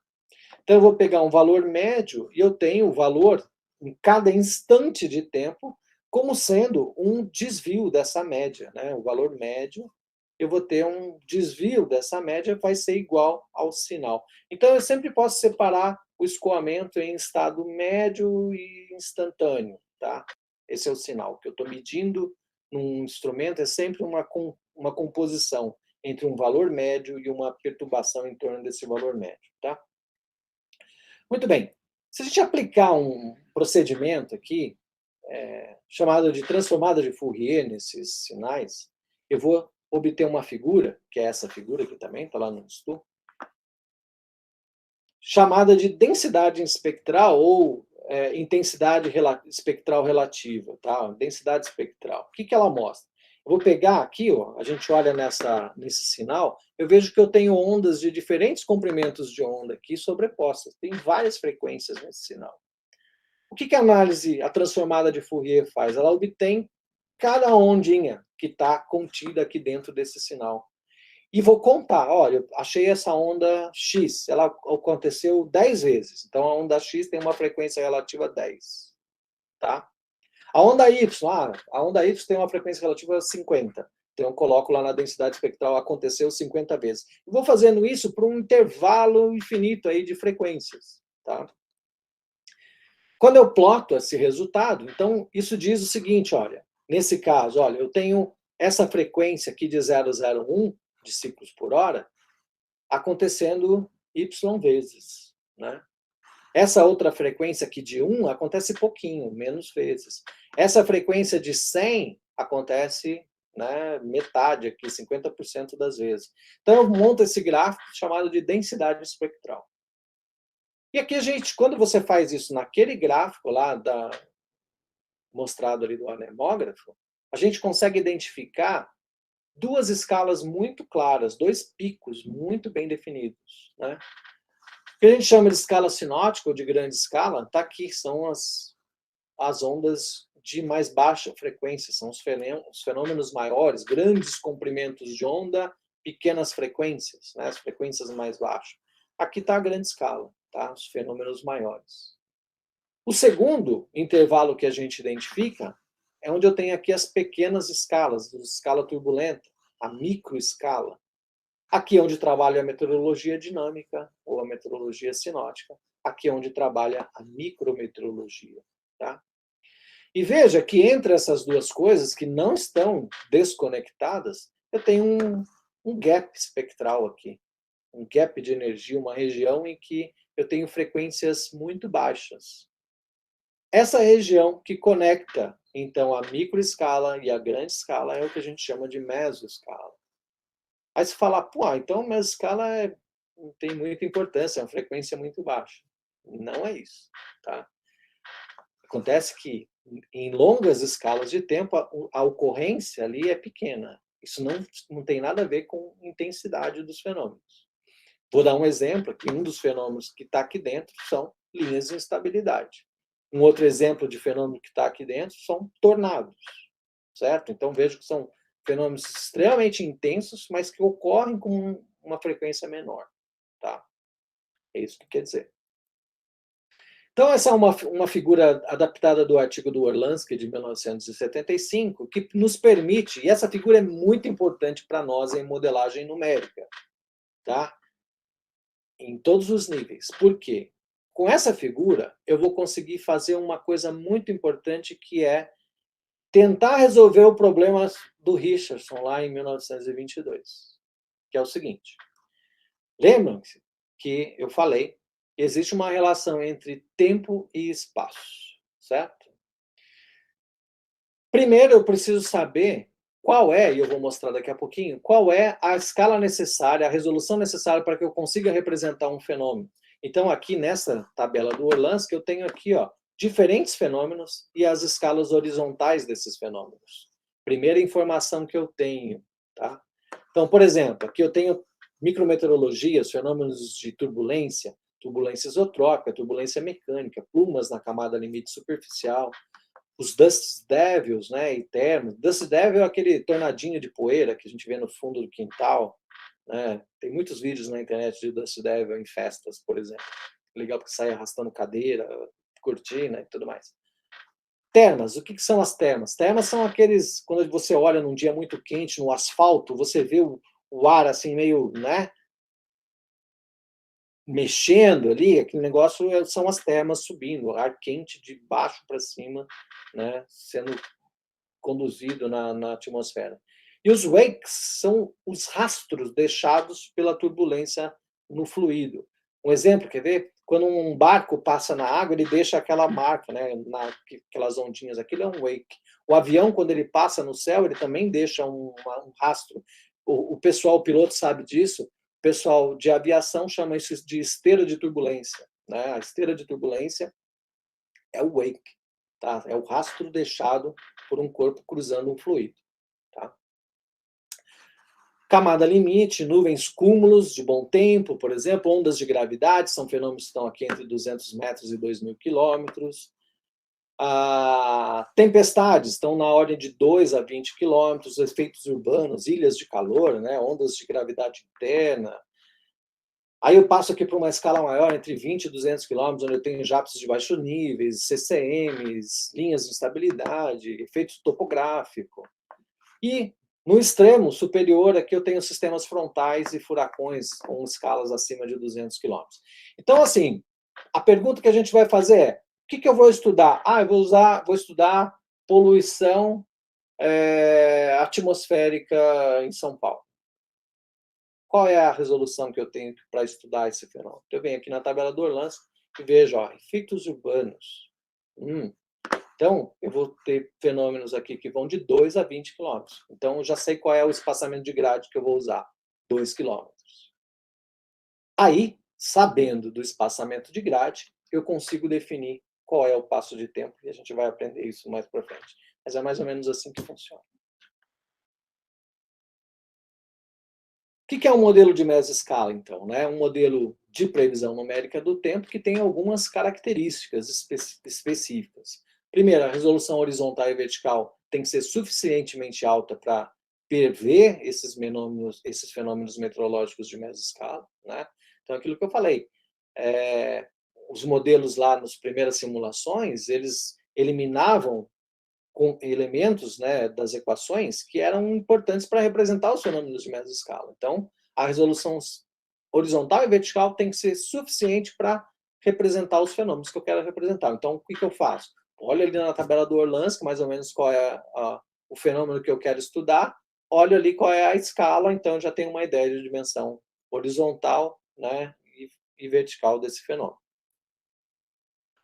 Então, eu vou pegar um valor médio e eu tenho o valor em cada instante de tempo como sendo um desvio dessa média. Né? O valor médio, eu vou ter um desvio dessa média, vai ser igual ao sinal. Então, eu sempre posso separar o escoamento em estado médio e instantâneo. Tá? Esse é o sinal que eu estou medindo num instrumento, é sempre uma composição entre um valor médio e uma perturbação em torno desse valor médio. Tá? Muito bem. Se a gente aplicar um procedimento aqui, chamado de transformada de Fourier nesses sinais, eu vou obter uma figura, que é essa figura aqui também, está lá no estudo, chamada de densidade espectral ou intensidade espectral relativa, tá? Densidade espectral. O que ela mostra? Eu vou pegar aqui, ó, a gente olha nesse sinal, eu vejo que eu tenho ondas de diferentes comprimentos de onda aqui sobrepostas. Tem várias frequências nesse sinal. O que a análise, a transformada de Fourier faz? Ela obtém cada ondinha que está contida aqui dentro desse sinal. E vou contar, olha, eu achei essa onda X, ela aconteceu 10 vezes. Então, a onda X tem uma frequência relativa a 10. Tá? A onda Y, a onda Y tem uma frequência relativa a 50. Então, eu coloco lá na densidade espectral, aconteceu 50 vezes. Eu vou fazendo isso por um intervalo infinito aí de frequências. Tá? Quando eu ploto esse resultado, então, isso diz o seguinte, olha, nesse caso, olha, eu tenho essa frequência aqui de 0,01 de ciclos por hora acontecendo Y vezes, né? Essa outra frequência aqui de 1 acontece pouquinho, menos vezes. Essa frequência de 100 acontece, né, metade aqui, 50% das vezes. Então, eu monto esse gráfico chamado de densidade espectral. E aqui a gente, quando você faz isso naquele gráfico lá, mostrado ali do anemógrafo, a gente consegue identificar duas escalas muito claras, dois picos muito bem definidos. Né? O que a gente chama de escala sinótica ou de grande escala, está aqui, são as ondas de mais baixa frequência, são os fenômenos maiores, grandes comprimentos de onda, pequenas frequências, né? As frequências mais baixas. Aqui está a grande escala, tá? Os fenômenos maiores. O segundo intervalo que a gente identifica é onde eu tenho aqui as pequenas escalas, a escala turbulenta, a microescala. Aqui é onde trabalha a meteorologia dinâmica ou a meteorologia sinótica. Aqui é onde trabalha a micrometeorologia. Tá? E veja que entre essas duas coisas que não estão desconectadas, eu tenho um gap espectral aqui. Um gap de energia, uma região em que eu tenho frequências muito baixas. Essa região que conecta, então, a microescala e a grande escala é o que a gente chama de mesoescala. Aí você fala, pô, então mesoescala não tem muita importância, é uma frequência muito baixa. Não é isso. Tá? Acontece que, em longas escalas de tempo, a ocorrência ali é pequena. Isso não tem nada a ver com intensidade dos fenômenos. Vou dar um exemplo aqui. Um dos fenômenos que está aqui dentro são linhas de instabilidade. Um outro exemplo de fenômeno que está aqui dentro são tornados, certo? Então, vejo que são fenômenos extremamente intensos, mas que ocorrem com uma frequência menor, tá? É isso que quer dizer. Então, essa é uma figura adaptada do artigo do Orlansky, de 1975, que nos permite, e essa figura é muito importante para nós em modelagem numérica, tá? Em todos os níveis. Por quê? Com essa figura, eu vou conseguir fazer uma coisa muito importante, que é tentar resolver o problema do Richardson, lá em 1922, que é o seguinte. Lembram-se que eu falei que existe uma relação entre tempo e espaço, certo? Primeiro, eu preciso saber qual é, e eu vou mostrar daqui a pouquinho, qual é a escala necessária, a resolução necessária para que eu consiga representar um fenômeno. Então, aqui nessa tabela do Orlansky, eu tenho aqui, ó, diferentes fenômenos e as escalas horizontais desses fenômenos. Primeira informação que eu tenho, tá? Então, por exemplo, aqui eu tenho micrometeorologia, os fenômenos de turbulência, turbulência isotrópica, turbulência mecânica, plumas na camada limite superficial, os dust devils, né, e termos. Dust devil é aquele tornadinho de poeira que a gente vê no fundo do quintal, né? Tem muitos vídeos na internet de dust devil em festas, por exemplo. Legal porque sai arrastando cadeira, cortina e tudo mais. Termas, o que são as termas? Termas são aqueles, quando você olha num dia muito quente, no asfalto, você vê o ar assim meio, né, mexendo ali, aquele negócio são as termas subindo, ar quente de baixo para cima, né, sendo conduzido na atmosfera. E os wakes são os rastros deixados pela turbulência no fluido. Um exemplo, quer ver? Quando um barco passa na água, ele deixa aquela marca, né, aquelas ondinhas. Aquilo é um wake. O avião, quando ele passa no céu, ele também deixa um rastro. O pessoal, o piloto sabe disso. O pessoal de aviação chama isso de esteira de turbulência, né? A esteira de turbulência é o wake, tá? É o rastro deixado por um corpo cruzando um fluido, tá? Camada limite, nuvens cúmulos de bom tempo, por exemplo, ondas de gravidade, são fenômenos que estão aqui entre 200 metros e 2.000 quilômetros. Tempestades estão na ordem de 2 a 20 quilômetros, efeitos urbanos, ilhas de calor, né, ondas de gravidade interna. Aí eu passo aqui para uma escala maior, entre 20 e 200 quilômetros, onde eu tenho JAPs de baixo níveis, CCMs, linhas de instabilidade, efeito topográfico. E no extremo superior, aqui eu tenho sistemas frontais e furacões com escalas acima de 200 quilômetros. Então, assim, a pergunta que a gente vai fazer é: o que eu vou estudar? Eu vou estudar poluição atmosférica em São Paulo. Qual é a resolução que eu tenho para estudar esse fenômeno? Eu venho aqui na tabela do Orlansky e vejo, ó, efeitos urbanos. Então, eu vou ter fenômenos aqui que vão de 2 a 20 quilômetros. Então, eu já sei qual é o espaçamento de grade que eu vou usar, 2 quilômetros. Aí, sabendo do espaçamento de grade, eu consigo definir qual é o passo de tempo, e a gente vai aprender isso mais para frente. Mas é mais ou menos assim que funciona. O que é um modelo de mesescala, então? É um modelo de previsão numérica do tempo que tem algumas características específicas. Primeiro, a resolução horizontal e vertical tem que ser suficientemente alta para prever esses fenômenos meteorológicos de mesescala, né? Então, aquilo que eu falei, os modelos lá nas primeiras simulações, eles eliminavam com elementos, né, das equações que eram importantes para representar os fenômenos de mesescala. Então, a resolução horizontal e vertical tem que ser suficiente para representar os fenômenos que eu quero representar. Então, o que eu faço? Olho ali na tabela do Orlansky, mais ou menos qual é o fenômeno que eu quero estudar, olho ali qual é a escala, então já tenho uma ideia de dimensão horizontal, né, e vertical desse fenômeno.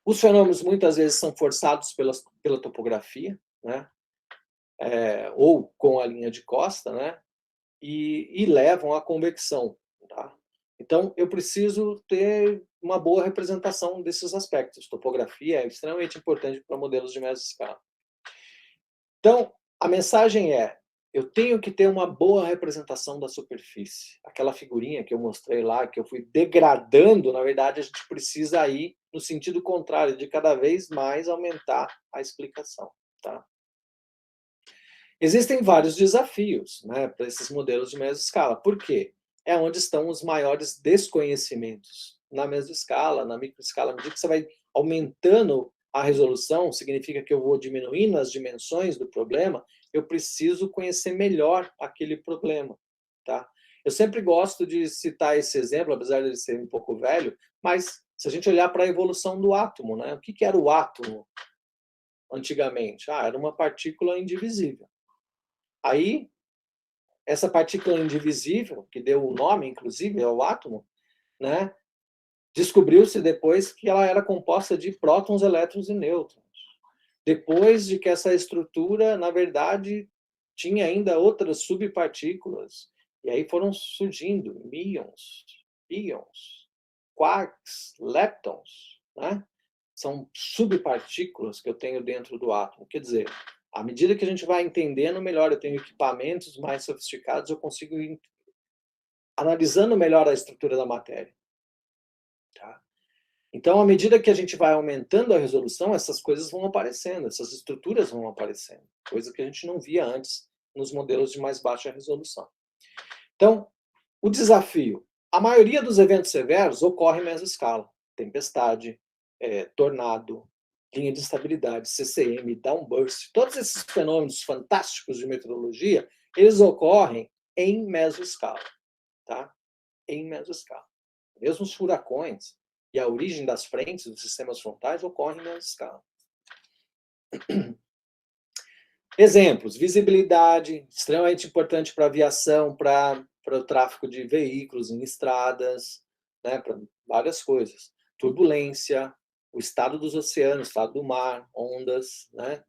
Os fenômenos muitas vezes são forçados pela topografia, né? Ou com a linha de costa, né? E levam à convecção. Tá? Então, eu preciso ter uma boa representação desses aspectos. Topografia é extremamente importante para modelos de mesescala. Então, a mensagem é: eu tenho que ter uma boa representação da superfície. Aquela figurinha que eu mostrei lá, que eu fui degradando, na verdade, a gente precisa ir no sentido contrário, de cada vez mais aumentar a explicação, tá? Existem vários desafios, né, para esses modelos de mesoscala. Por quê? É onde estão os maiores desconhecimentos. Na mesoscala, na microescala, à medida que você vai aumentando a resolução, significa que eu vou diminuindo as dimensões do problema, eu preciso conhecer melhor aquele problema, tá? Eu sempre gosto de citar esse exemplo, apesar de ele ser um pouco velho, mas se a gente olhar para a evolução do átomo, né? O que era o átomo antigamente? Era uma partícula indivisível. Aí, essa partícula indivisível, que deu o nome, inclusive, ao átomo, né? Descobriu-se depois que ela era composta de prótons, elétrons e nêutrons. Depois de que essa estrutura, na verdade, tinha ainda outras subpartículas, e aí foram surgindo míons, íons, quarks, leptons, né? São subpartículas que eu tenho dentro do átomo. Quer dizer, à medida que a gente vai entendendo melhor, eu tenho equipamentos mais sofisticados, eu consigo ir analisando melhor a estrutura da matéria. Tá? Então, à medida que a gente vai aumentando a resolução, essas coisas vão aparecendo, essas estruturas vão aparecendo, coisa que a gente não via antes nos modelos de mais baixa resolução. Então, o desafio. A maioria dos eventos severos ocorre em mesoscala. Tempestade, tornado, linha de instabilidade, CCM, downburst, todos esses fenômenos fantásticos de meteorologia, eles ocorrem em mesoscala, tá? Em mesoscala. Mesmo os furacões e a origem das frentes dos sistemas frontais ocorrem em mesoscala. Exemplos: visibilidade, extremamente importante para a aviação, para o tráfego de veículos em estradas, né, para várias coisas. Turbulência, o estado dos oceanos, o estado do mar, ondas, né,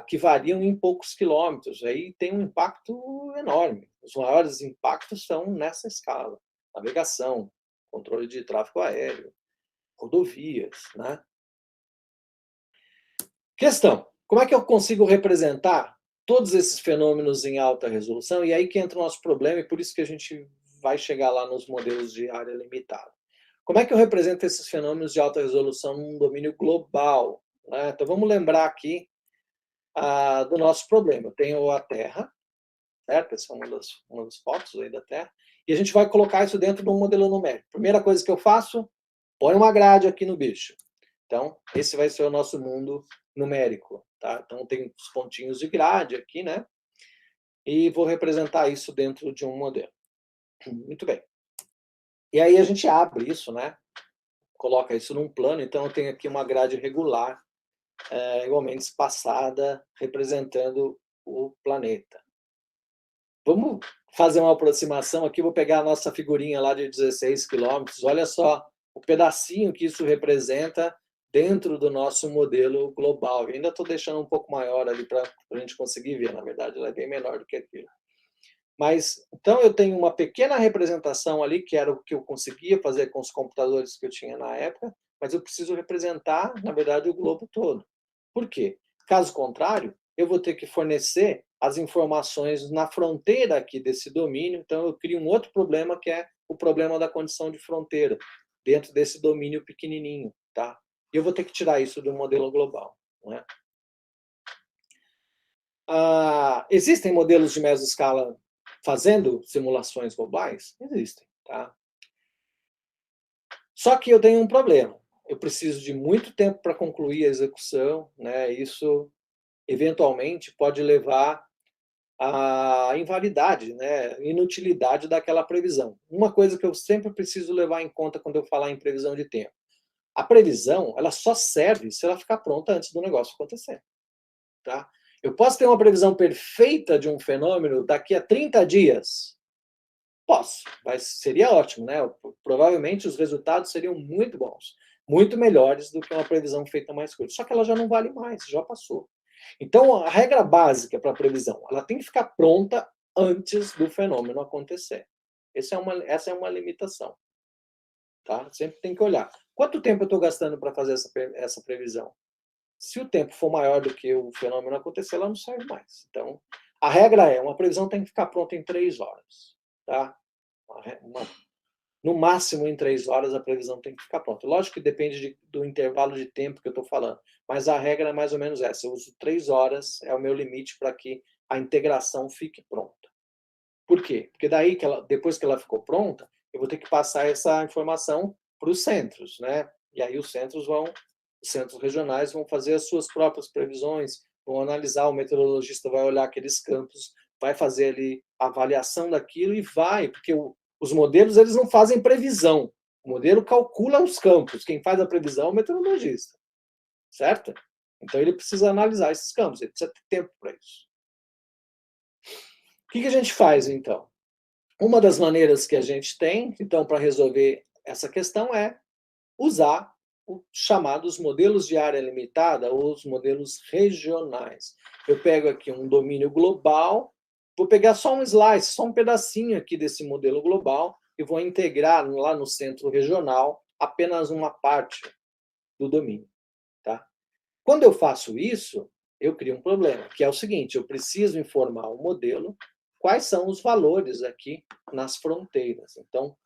que variam em poucos quilômetros. Aí tem um impacto enorme. Os maiores impactos são nessa escala. Navegação, controle de tráfego aéreo, rodovias, né? Questão: como é que eu consigo representar todos esses fenômenos em alta resolução? E aí que entra o nosso problema, e por isso que a gente vai chegar lá nos modelos de área limitada. Como é que eu represento esses fenômenos de alta resolução num domínio global, né? Então vamos lembrar aqui do nosso problema. Eu tenho a Terra, certo? Essa é uma das fotos aí da Terra. E a gente vai colocar isso dentro de um modelo numérico. Primeira coisa que eu faço, põe uma grade aqui no bicho. Então, esse vai ser o nosso mundo numérico, tá? Então, tem os pontinhos de grade aqui, né? E vou representar isso dentro de um modelo. Muito bem. E aí a gente abre isso, né? Coloca isso num plano. Então, eu tenho aqui uma grade regular, igualmente espaçada, representando o planeta. Vamos fazer uma aproximação aqui. Vou pegar a nossa figurinha lá de 16 quilômetros. Olha só o pedacinho que isso representa dentro do nosso modelo global. Eu ainda estou deixando um pouco maior ali para a gente conseguir ver. Na verdade, ela é bem menor do que aquilo. Mas, então, eu tenho uma pequena representação ali, que era o que eu conseguia fazer com os computadores que eu tinha na época, mas eu preciso representar, na verdade, o globo todo. Por quê? Caso contrário, eu vou ter que fornecer as informações na fronteira aqui desse domínio, então eu crio um outro problema, que é o problema da condição de fronteira, dentro desse domínio pequenininho, tá? E eu vou ter que tirar isso do modelo global, né? Existem modelos de mesoscala fazendo simulações globais? Existem, tá? Só que eu tenho um problema. Eu preciso de muito tempo para concluir a execução, né? Isso, eventualmente, pode levar à invalidade, né? Inutilidade daquela previsão. Uma coisa que eu sempre preciso levar em conta quando eu falar em previsão de tempo. A previsão, ela só serve se ela ficar pronta antes do negócio acontecer, tá? Eu posso ter uma previsão perfeita de um fenômeno daqui a 30 dias? Posso, mas seria ótimo, né? Provavelmente os resultados seriam muito bons, muito melhores do que uma previsão feita mais curta. Só que ela já não vale mais, já passou. Então, a regra básica para a previsão, ela tem que ficar pronta antes do fenômeno acontecer. Essa é uma limitação, tá? Sempre tem que olhar. Quanto tempo eu estou gastando para fazer essa previsão? Se o tempo for maior do que o fenômeno acontecer, ela não serve mais. Então, a regra é, uma previsão tem que ficar pronta em 3 horas, tá? Uma no máximo em 3 horas a previsão tem que ficar pronta. Lógico que depende do intervalo de tempo que eu estou falando, mas a regra é mais ou menos essa, eu uso 3 horas, é o meu limite para que a integração fique pronta. Por quê? Porque daí, depois que ela ficou pronta, eu vou ter que passar essa informação para os centros, né? E aí os centros regionais vão fazer as suas próprias previsões, vão analisar, o meteorologista vai olhar aqueles campos, vai fazer ali a avaliação daquilo e vai, porque os modelos eles não fazem previsão. O modelo calcula os campos, quem faz a previsão é o meteorologista, certo? Então ele precisa analisar esses campos, ele precisa ter tempo para isso. O que a gente faz então? Uma das maneiras que a gente tem, então, para resolver essa questão é usar os chamados modelos de área limitada ou os modelos regionais. Eu pego aqui um domínio global, vou pegar só um slice, só um pedacinho aqui desse modelo global e vou integrar lá no centro regional apenas uma parte do domínio. Tá? Quando eu faço isso, eu crio um problema, que é o seguinte, eu preciso informar o modelo quais são os valores aqui nas fronteiras. Então,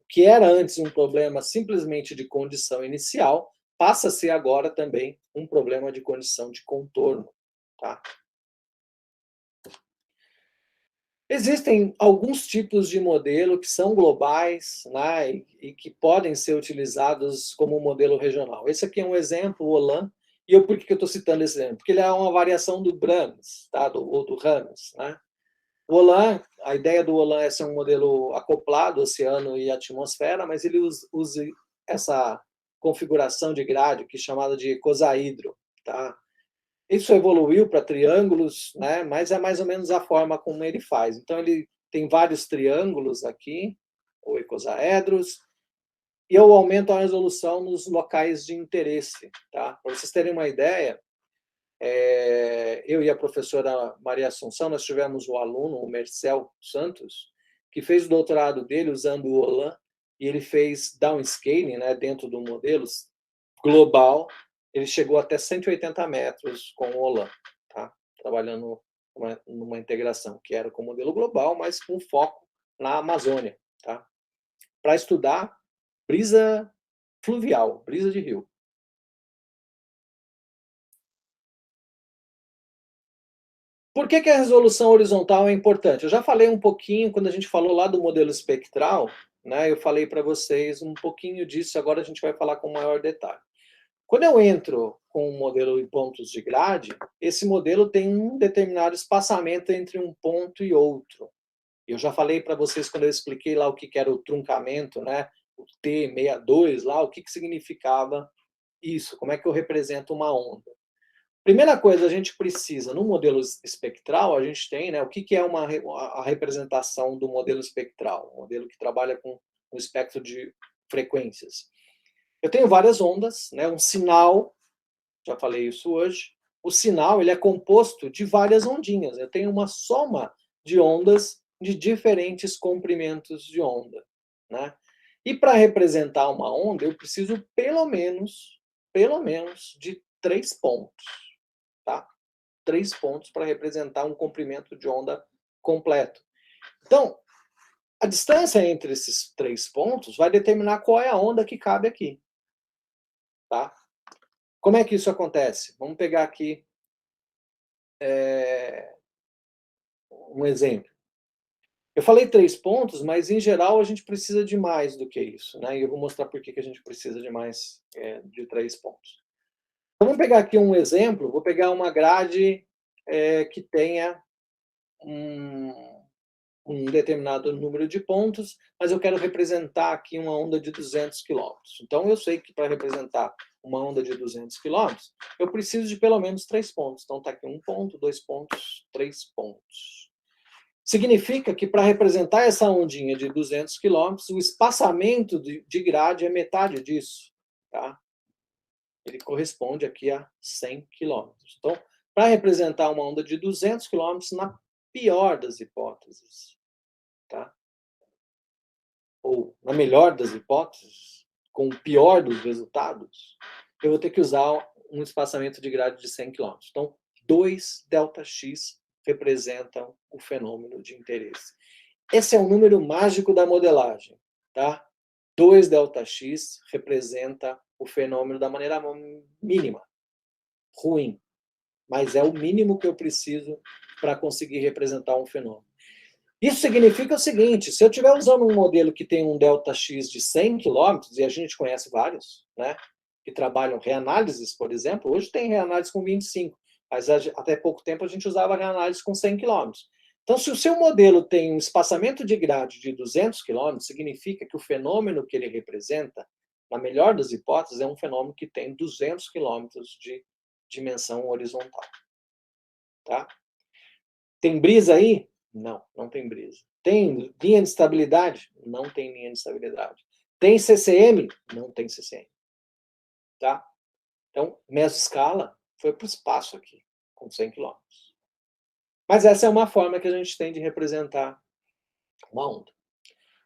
o que era antes um problema simplesmente de condição inicial, passa a ser agora também um problema de condição de contorno. Tá? Existem alguns tipos de modelo que são globais, né, e que podem ser utilizados como modelo regional. Esse aqui é um exemplo, o Hollande. E por que eu estou citando esse exemplo? Porque ele é uma variação do Brahms, tá? Ou do Rames. Né? O Hollande, a ideia do Hollande é ser um modelo acoplado, oceano e atmosfera, mas ele usa essa configuração de grade, que é chamada de ecosaedro. Tá? Isso evoluiu para triângulos, né? Mas é mais ou menos a forma como ele faz. Então, ele tem vários triângulos aqui, ou icosaedros, e eu aumento a resolução nos locais de interesse. Tá? Para vocês terem uma ideia, eu e a professora Maria Assunção, nós tivemos um aluno, o Mercel Santos, que fez o doutorado dele usando o Hollande, e ele fez downscaling, né, dentro do modelo global, ele chegou até 180 metros com o Hollande, tá? Trabalhando numa integração que era com o modelo global, mas com foco na Amazônia, tá? Para estudar brisa fluvial, brisa de rio. Por que a resolução horizontal é importante? Eu já falei um pouquinho quando a gente falou lá do modelo espectral, né? Eu falei para vocês um pouquinho disso, agora a gente vai falar com maior detalhe. Quando eu entro com um modelo em pontos de grade, esse modelo tem um determinado espaçamento entre um ponto e outro. Eu já falei para vocês quando eu expliquei lá o que era o truncamento, né? O T62 lá, o que significava isso, como é que eu represento uma onda. Primeira coisa, a gente precisa, no modelo espectral, a gente tem, né, o que é a representação do modelo espectral, um modelo que trabalha com um espectro de frequências. Eu tenho várias ondas, né, um sinal, já falei isso hoje, o sinal ele é composto de várias ondinhas, eu tenho uma soma de ondas de diferentes comprimentos de onda. Né? E para representar uma onda, eu preciso pelo menos de 3 pontos. Tá? 3 pontos para representar um comprimento de onda completo. Então, a distância entre esses 3 pontos vai determinar qual é a onda que cabe aqui. Tá? Como é que isso acontece? Vamos pegar aqui um exemplo. Eu falei 3 pontos, mas em geral a gente precisa de mais do que isso. Né? E eu vou mostrar por que a gente precisa de mais de 3 pontos. Então, vamos pegar aqui um exemplo. Vou pegar uma grade que tenha um determinado número de pontos, mas eu quero representar aqui uma onda de 200 quilômetros. Então, eu sei que para representar uma onda de 200 quilômetros, eu preciso de pelo menos 3 pontos. Então, está aqui 1 ponto, 2 pontos, 3 pontos. Significa que para representar essa ondinha de 200 quilômetros, o espaçamento de grade é metade disso. Tá? Ele corresponde aqui a 100 quilômetros. Então, para representar uma onda de 200 quilômetros, na pior das hipóteses, tá? Ou na melhor das hipóteses, com o pior dos resultados, eu vou ter que usar um espaçamento de grade de 100 km. Então, 2 ΔX representam o fenômeno de interesse. Esse é o número mágico da modelagem. Tá? 2ΔX representa o fenômeno da maneira mínima, ruim. Mas é o mínimo que eu preciso para conseguir representar um fenômeno. Isso significa o seguinte, se eu estiver usando um modelo que tem um ΔX de 100 km, e a gente conhece vários, né, que trabalham reanálises, por exemplo, hoje tem reanálise com 25, mas até pouco tempo a gente usava reanálise com 100 km. Então, se o seu modelo tem um espaçamento de grade de 200 km, significa que o fenômeno que ele representa, na melhor das hipóteses, é um fenômeno que tem 200 km de dimensão horizontal. Tá? Tem brisa aí? Não, não tem brisa. Tem linha de estabilidade? Não tem linha de estabilidade. Tem CCM? Não tem CCM. Tá? Então, mesoscala foi para o espaço aqui, com 100 km. Mas essa é uma forma que a gente tem de representar uma onda.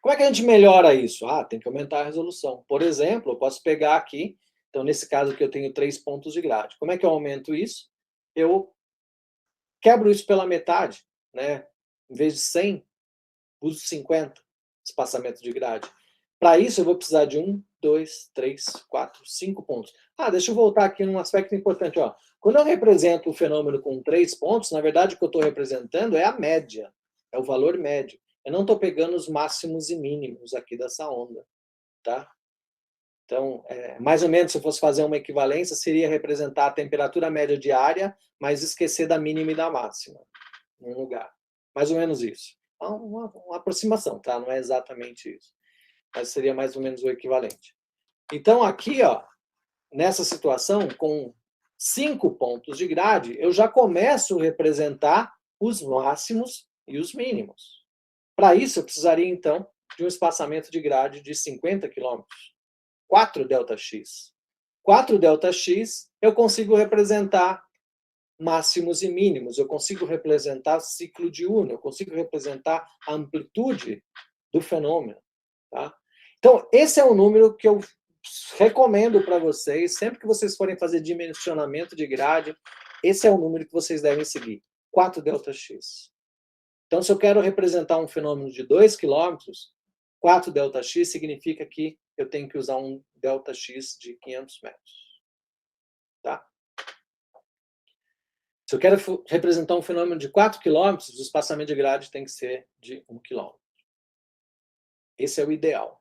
Como é que a gente melhora isso? Ah, tem que aumentar a resolução. Por exemplo, eu posso pegar aqui, então nesse caso aqui eu tenho 3 pontos de grade. Como é que eu aumento isso? Eu quebro isso pela metade, né? Em vez de 100, uso 50 espaçamento de grade. Para isso, eu vou precisar de 1, 2, 3, 4, 5 pontos. Ah, deixa eu voltar aqui num aspecto importante. Ó. Quando eu represento o fenômeno com 3 pontos, na verdade, o que eu estou representando é a média, é o valor médio. Eu não estou pegando os máximos e mínimos aqui dessa onda. Tá? Então, mais ou menos, se eu fosse fazer uma equivalência, seria representar a temperatura média diária, mas esquecer da mínima e da máxima, num lugar. Mais ou menos isso. Uma aproximação, tá? Não é exatamente isso. Mas seria mais ou menos o equivalente. Então, aqui, ó, nessa situação, com 5 pontos de grade, eu já começo a representar os máximos e os mínimos. Para isso, eu precisaria, então, de um espaçamento de grade de 50 km. 4ΔX. 4ΔX, eu consigo representar máximos e mínimos, eu consigo representar ciclo diurno, eu consigo representar a amplitude do fenômeno. Tá? Então, esse é um número que eu recomendo para vocês, sempre que vocês forem fazer dimensionamento de grade, esse é o número que vocês devem seguir, 4ΔX. Então, se eu quero representar um fenômeno de 2 km, 4ΔX significa que eu tenho que usar um ΔX de 500 metros. Tá? Se eu quero representar um fenômeno de 4 km, o espaçamento de grade tem que ser de 1 km. Esse é o ideal.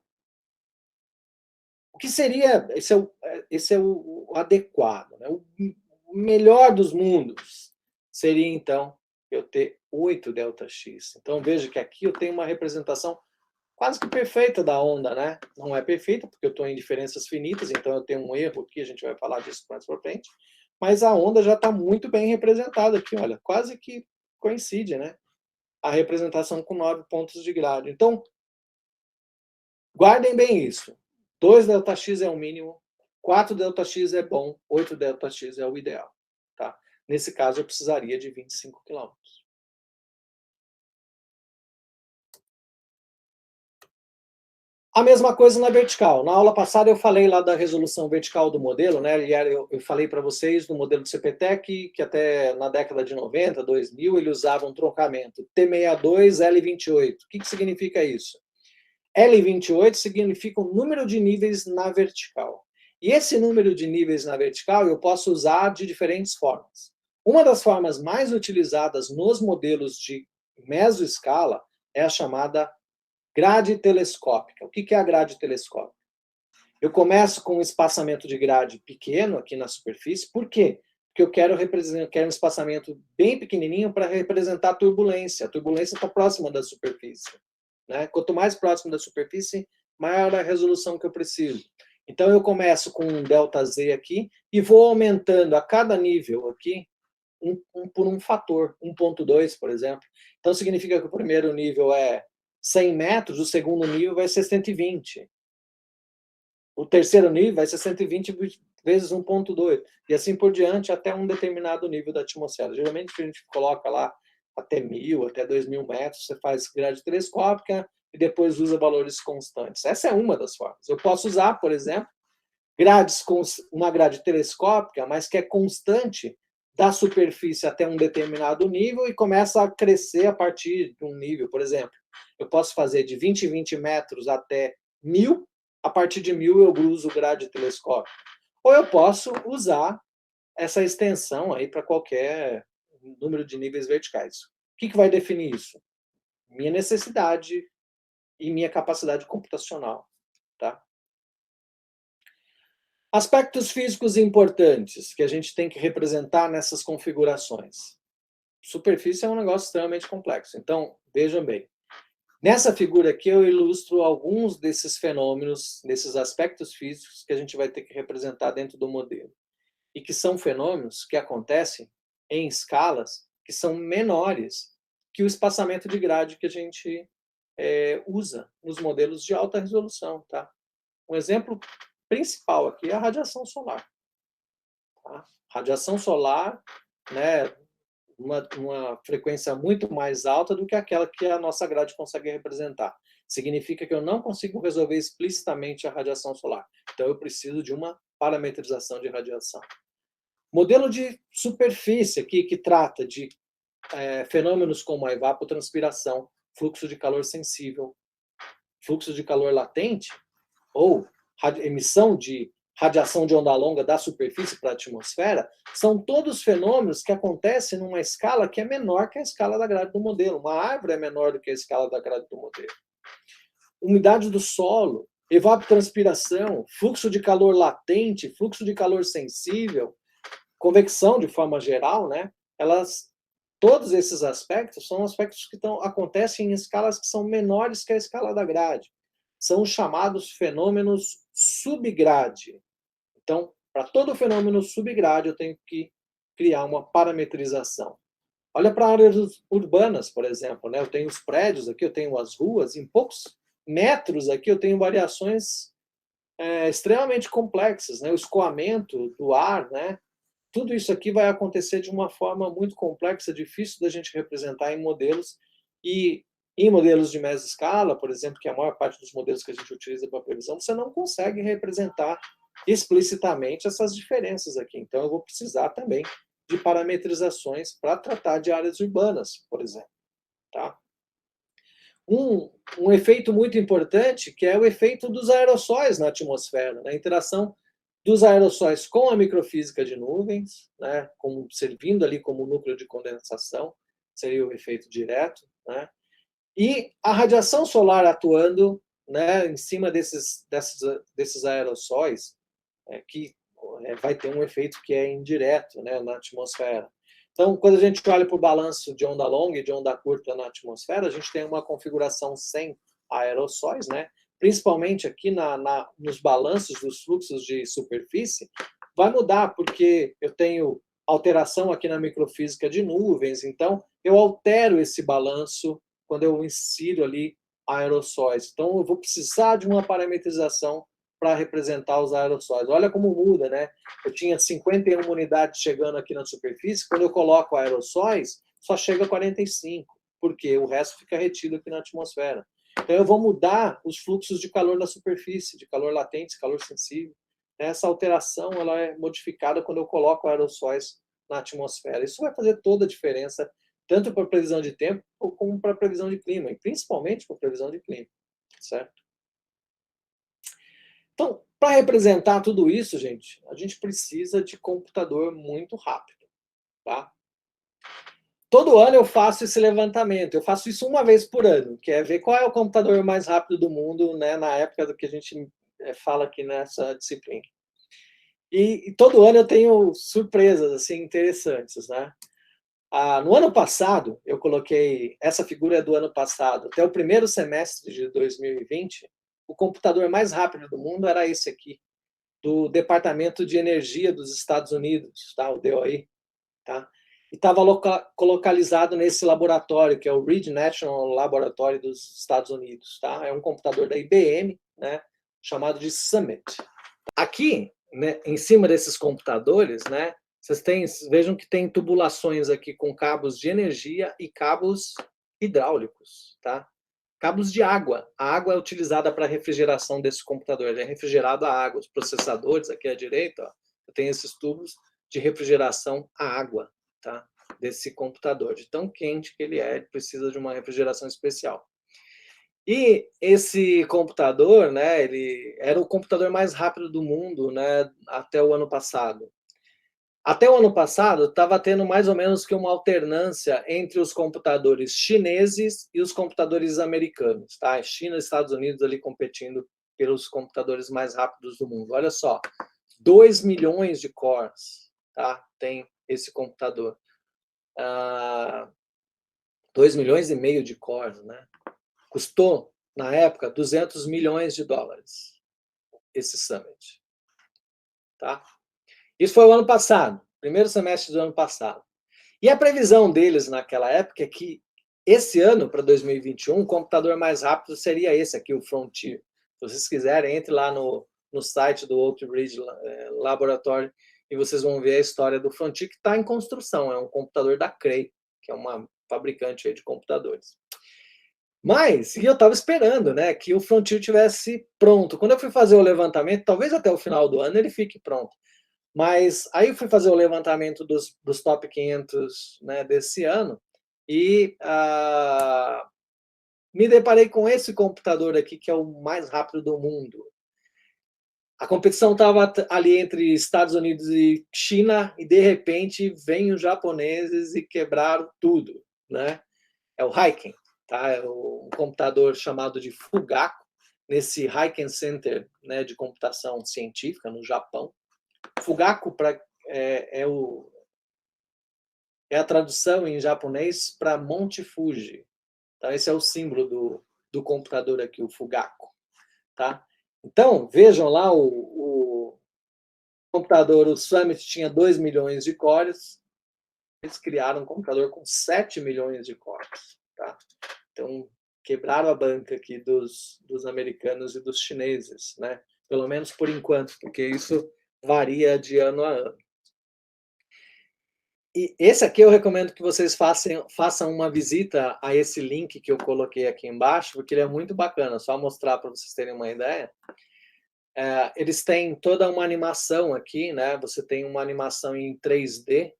O que seria, esse é o adequado, né? O melhor dos mundos seria, então, eu ter 8ΔX. Então, veja que aqui eu tenho uma representação quase que perfeita da onda, né? Não é perfeita, porque eu estou em diferenças finitas, então eu tenho um erro aqui, a gente vai falar disso mais para frente, mas a onda já está muito bem representada aqui, olha, quase que coincide, né? A representação com 9 pontos de grade. Então, guardem bem isso. 2ΔX é o mínimo, 4ΔX é bom, 8ΔX é o ideal. Tá? Nesse caso, eu precisaria de 25 km. A mesma coisa na vertical. Na aula passada eu falei lá da resolução vertical do modelo, né? Eu falei para vocês do modelo do CPTEC, que até na década de 90, 2000, ele usava um trocamento T62, L28. O que significa isso? L28 significa o número de níveis na vertical. E esse número de níveis na vertical eu posso usar de diferentes formas. Uma das formas mais utilizadas nos modelos de mesoescala é a chamada grade telescópica. O que é a grade telescópica? Eu começo com um espaçamento de grade pequeno aqui na superfície. Por quê? Porque eu quero um espaçamento bem pequenininho para representar a turbulência. A turbulência está próxima da superfície. Né? Quanto mais próximo da superfície, maior a resolução que eu preciso. Então, eu começo com um ΔZ aqui e vou aumentando a cada nível aqui por um fator, 1.2, por exemplo. Então, significa que o primeiro nível é 100 metros, o segundo nível vai ser 120. O terceiro nível vai ser 120 vezes 1.2. E assim por diante, até um determinado nível da atmosfera. Geralmente, a gente coloca lá até 1.000, até 2.000 metros, você faz grade telescópica e depois usa valores constantes. Essa é uma das formas. Eu posso usar, por exemplo, uma grade telescópica, mas que é constante da superfície até um determinado nível e começa a crescer a partir de um nível. Por exemplo, eu posso fazer de 20 em 20 metros até 1.000, a partir de 1000 eu uso grade telescópico. Ou eu posso usar essa extensão aí para qualquer número de níveis verticais. O que vai definir isso? Minha necessidade e minha capacidade computacional, tá? Aspectos físicos importantes que a gente tem que representar nessas configurações. Superfície é um negócio extremamente complexo. Então, vejam bem. Nessa figura aqui eu ilustro alguns desses fenômenos, desses aspectos físicos que a gente vai ter que representar dentro do modelo. E que são fenômenos que acontecem em escalas que são menores que o espaçamento de grade que a gente usa nos modelos de alta resolução. Tá? Um exemplo principal aqui é a radiação solar. Tá? Radiação solar, né, uma frequência muito mais alta do que aquela que a nossa grade consegue representar. Significa que eu não consigo resolver explicitamente a radiação solar. Então, eu preciso de uma parametrização de radiação. Modelo de superfície aqui, que trata de fenômenos como a evapotranspiração, fluxo de calor sensível, fluxo de calor latente, ou emissão de radiação de onda longa da superfície para a atmosfera, são todos fenômenos que acontecem numa escala que é menor que a escala da grade do modelo. Uma árvore é menor do que a escala da grade do modelo. Umidade do solo, evapotranspiração, fluxo de calor latente, fluxo de calor sensível, convecção de forma geral, né? Todos esses aspectos são aspectos que acontecem em escalas que são menores que a escala da grade. São os chamados fenômenos subgrade. Então, para todo fenômeno subgrade, eu tenho que criar uma parametrização. Olha para áreas urbanas, por exemplo, né? Eu tenho os prédios aqui, eu tenho as ruas, em poucos metros aqui eu tenho variações extremamente complexas, né? O escoamento do ar, né? Tudo isso aqui vai acontecer de uma forma muito complexa, difícil da gente representar em modelos. E em modelos de média escala, por exemplo, que é a maior parte dos modelos que a gente utiliza para previsão, você não consegue representar explicitamente essas diferenças aqui. Então, eu vou precisar também de parametrizações para tratar de áreas urbanas, por exemplo. Tá? Um efeito muito importante, que é o efeito dos aerossóis na atmosfera, né? A interação dos aerossóis com a microfísica de nuvens, né? Servindo ali como núcleo de condensação, seria o efeito direto, né? E a radiação solar atuando, né, em cima desses aerossóis, que vai ter um efeito que é indireto, né, na atmosfera. Então, quando a gente olha para o balanço de onda longa e de onda curta na atmosfera, a gente tem uma configuração sem aerossóis, né? Principalmente aqui nos balanços dos fluxos de superfície, vai mudar, porque eu tenho alteração aqui na microfísica de nuvens, então eu altero esse balanço quando eu insiro ali aerossóis. Então, eu vou precisar de uma parametrização para representar os aerossóis. Olha como muda, né? Eu tinha 51 unidades chegando aqui na superfície, quando eu coloco aerossóis, só chega a 45, porque o resto fica retido aqui na atmosfera. Então, eu vou mudar os fluxos de calor na superfície, de calor latente, calor sensível. Essa alteração ela é modificada quando eu coloco aerossóis na atmosfera. Isso vai fazer toda a diferença, tanto para a previsão de tempo, como para a previsão de clima, e principalmente para a previsão de clima, certo? Então, para representar tudo isso, gente, a gente precisa de computador muito rápido, tá? Todo ano eu faço esse levantamento, eu faço isso uma vez por ano, que é ver qual é o computador mais rápido do mundo, né, na época do que a gente fala aqui nessa disciplina. E todo ano eu tenho surpresas assim interessantes, né? No ano passado, eu coloquei, essa figura é do ano passado, até o primeiro semestre de 2020, o computador mais rápido do mundo era esse aqui, do Departamento de Energia dos Estados Unidos, tá? O DOE, tá? E estava localizado nesse laboratório, que é o Reed National Laboratory dos Estados Unidos, tá? É um computador da IBM, né? Chamado de Summit. Aqui, né, em cima desses computadores, né? Vejam que tem tubulações aqui com cabos de energia e cabos hidráulicos, tá? Cabos de água. A água é utilizada para a refrigeração desse computador. Ele é refrigerado a água. Os processadores aqui à direita, ó, tem esses tubos de refrigeração a água, tá? Desse computador. De tão quente que ele precisa de uma refrigeração especial. E esse computador, né, ele era o computador mais rápido do mundo, né, até o ano passado. Até o ano passado, estava tendo mais ou menos que uma alternância entre os computadores chineses e os computadores americanos, tá? China e Estados Unidos ali competindo pelos computadores mais rápidos do mundo. Olha só, 2 milhões de cores, tá? Tem esse computador. 2 milhões e meio de cores, né? Custou, na época, 200 milhões de dólares, esse Summit, tá? Isso foi o ano passado, primeiro semestre do ano passado. E a previsão deles naquela época é que esse ano, para 2021, o computador mais rápido seria esse aqui, o Frontier. Se vocês quiserem, entre lá no site do Oak Ridge Laboratory e vocês vão ver a história do Frontier, que está em construção. É um computador da Cray, que é uma fabricante de computadores. Mas, e eu estava esperando, né, que o Frontier tivesse pronto. Quando eu fui fazer o levantamento, talvez até o final do ano ele fique pronto. Mas aí eu fui fazer o levantamento dos top 500, né, desse ano e me deparei com esse computador aqui, que é o mais rápido do mundo. A competição estava ali entre Estados Unidos e China e, de repente, vêm os japoneses e quebraram tudo, né? É o Heiken, tá? É um computador chamado de Fugaku, nesse Heiken Center, né, de computação científica no Japão. Fugaku é a tradução em japonês para Monte Fuji. Então, esse é o símbolo do computador aqui, o Fugaku. Tá? Então, vejam lá o computador, o Summit tinha 2 milhões de cores, eles criaram um computador com 7 milhões de cores. Tá? Então, quebraram a banca aqui dos americanos e dos chineses, né? Pelo menos por enquanto, porque isso varia de ano a ano. E esse aqui eu recomendo que vocês façam uma visita a esse link que eu coloquei aqui embaixo, porque ele é muito bacana, só mostrar para vocês terem uma ideia. Eles têm toda uma animação aqui, né? Você tem uma animação em 3D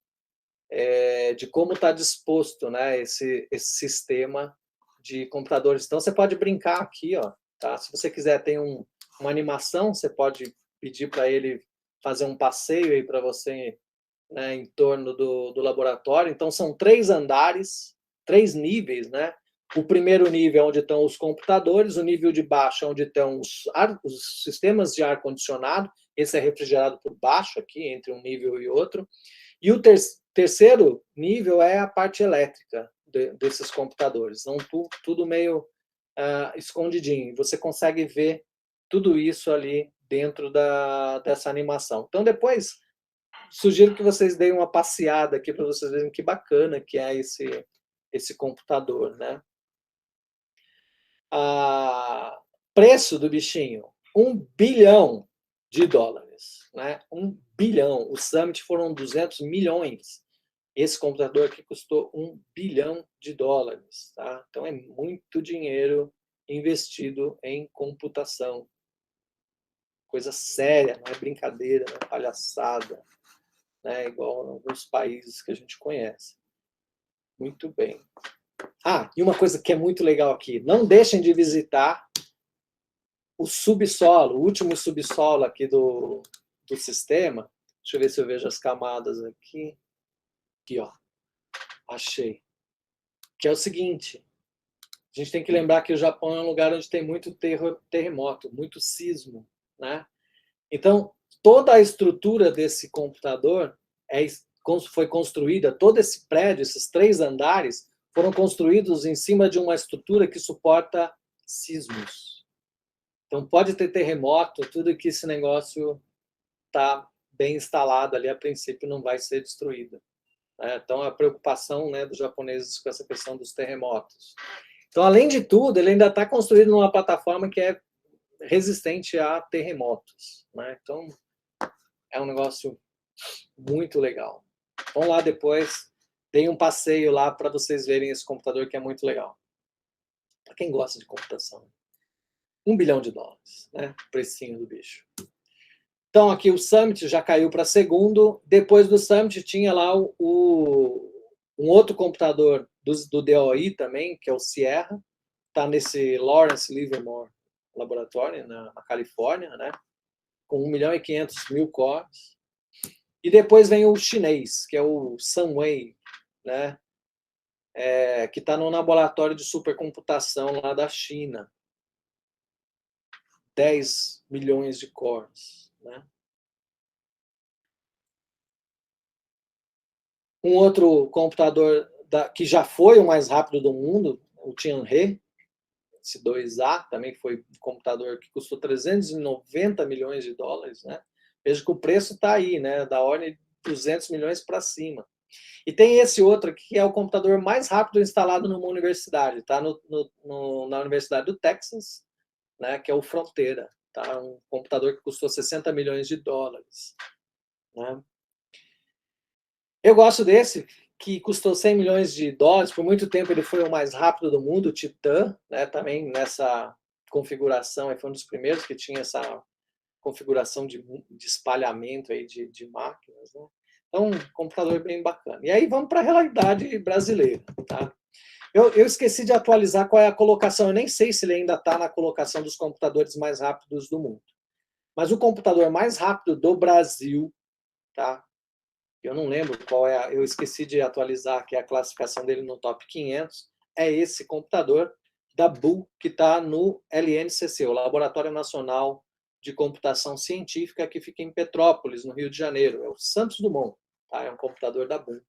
de como está disposto, né, esse sistema de computadores. Então, você pode brincar aqui, ó, tá? Se você quiser ter uma animação, você pode pedir para ele fazer um passeio aí para você, né, em torno do laboratório. Então, são 3 andares, 3 níveis, né? O primeiro nível é onde estão os computadores, o nível de baixo é onde estão os sistemas de ar-condicionado, esse é refrigerado por baixo aqui, entre um nível e outro. E o terceiro nível é a parte elétrica desses computadores. Então, tudo meio escondidinho. Você consegue ver tudo isso ali dentro dessa animação. Então, depois, sugiro que vocês deem uma passeada aqui para vocês verem que bacana que é esse computador, né? Preço do bichinho, 1 bilhão de dólares, né? 1 bilhão. O Summit foram 200 milhões. Esse computador aqui custou 1 bilhão de dólares, tá? Então é muito dinheiro investido em computação. Coisa séria, não é brincadeira, não é palhaçada, né? Igual em alguns países que a gente conhece. Muito bem. E uma coisa que é muito legal aqui, não deixem de visitar o subsolo, o último subsolo aqui do sistema. Deixa eu ver se eu vejo as camadas aqui. Aqui, ó. Achei. Que é o seguinte, a gente tem que lembrar que o Japão é um lugar onde tem muito terremoto, muito sismo, né? Então, toda a estrutura desse computador foi construída, todo esse prédio, esses 3 andares, foram construídos em cima de uma estrutura que suporta sismos. Então, pode ter terremoto, tudo que esse negócio está bem instalado ali, a princípio não vai ser destruído. Então, a preocupação, né, dos japoneses com essa questão dos terremotos. Então, além de tudo, ele ainda está construído numa plataforma que é resistente a terremotos, né? Então, é um negócio muito legal. Vão lá depois, deem um passeio lá para vocês verem esse computador que é muito legal. Para quem gosta de computação. 1 bilhão de dólares, né? Precinho do bicho. Então, aqui o Summit já caiu para segundo. Depois do Summit, tinha lá um outro computador do DOI também, que é o Sierra. está nesse Lawrence Livermore Laboratory, na Califórnia, né? Com 1.500.000 cores. E depois vem o chinês, que é o Sunway, né? Que está no laboratório de supercomputação lá da China. 10 milhões de cores, né? Um outro computador que já foi o mais rápido do mundo, o Tianhe, esse 2A, também foi um computador que custou 390 milhões de dólares, né? Veja que o preço está aí, né? Da ordem de 200 milhões para cima. E tem esse outro aqui, que é o computador mais rápido instalado numa universidade, tá? Na Universidade do Texas, né? Que é o Fronteira, tá? Um computador que custou 60 milhões de dólares, né? Eu gosto desse, que custou 100 milhões de dólares. Por muito tempo ele foi o mais rápido do mundo, o Titan, né? Também nessa configuração, foi um dos primeiros que tinha essa configuração de espalhamento aí de máquinas, né? Então, um computador bem bacana. E aí vamos para a realidade brasileira, tá? Eu esqueci de atualizar qual é a colocação. Eu nem sei se ele ainda está na colocação dos computadores mais rápidos do mundo. Mas o computador mais rápido do Brasil, tá? Eu não lembro qual é, eu esqueci de atualizar aqui a classificação dele no top 500, é esse computador da BUL, que está no LNCC, o Laboratório Nacional de Computação Científica, que fica em Petrópolis, no Rio de Janeiro. É o Santos Dumont, tá? É um computador da BUL.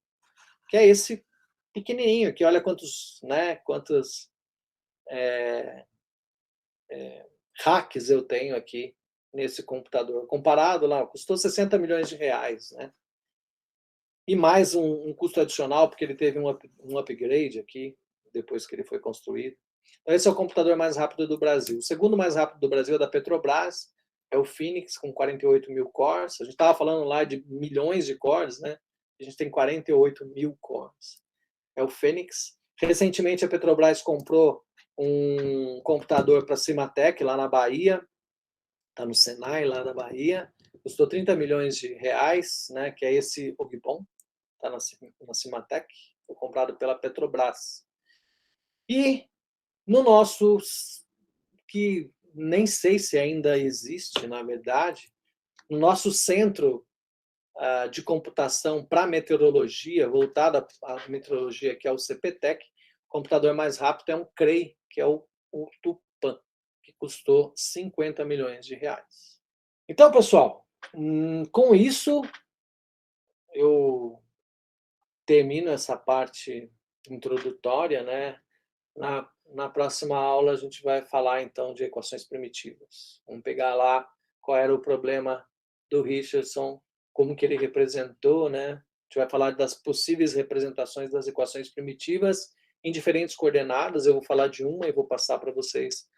Que é esse pequenininho aqui, olha quantos hacks eu tenho aqui nesse computador. Comparado lá, custou 60 milhões de reais, né? E mais um custo adicional, porque ele teve um upgrade aqui, depois que ele foi construído. Então, esse é o computador mais rápido do Brasil. O segundo mais rápido do Brasil é da Petrobras, é o Phoenix, com 48 mil cores. A gente estava falando lá de milhões de cores, né? A gente tem 48 mil cores. É o Phoenix. Recentemente, a Petrobras comprou um computador para a Cimatec, lá na Bahia. Está no Senai, lá na Bahia. Custou 30 milhões de reais, né? Que é esse Ogbon. Está na Cimatec, foi comprado pela Petrobras. E no nosso, que nem sei se ainda existe, na verdade, no nosso centro de computação para meteorologia, voltado à meteorologia, que é o CPTEC, o computador mais rápido é um CREI, que é o Tupan, que custou 50 milhões de reais. Então, pessoal, com isso, eu termino essa parte introdutória, né? Na próxima aula a gente vai falar então de equações primitivas. Vamos pegar lá qual era o problema do Richardson, como que ele representou, né? A gente vai falar das possíveis representações das equações primitivas em diferentes coordenadas. Eu vou falar de uma e vou passar para vocês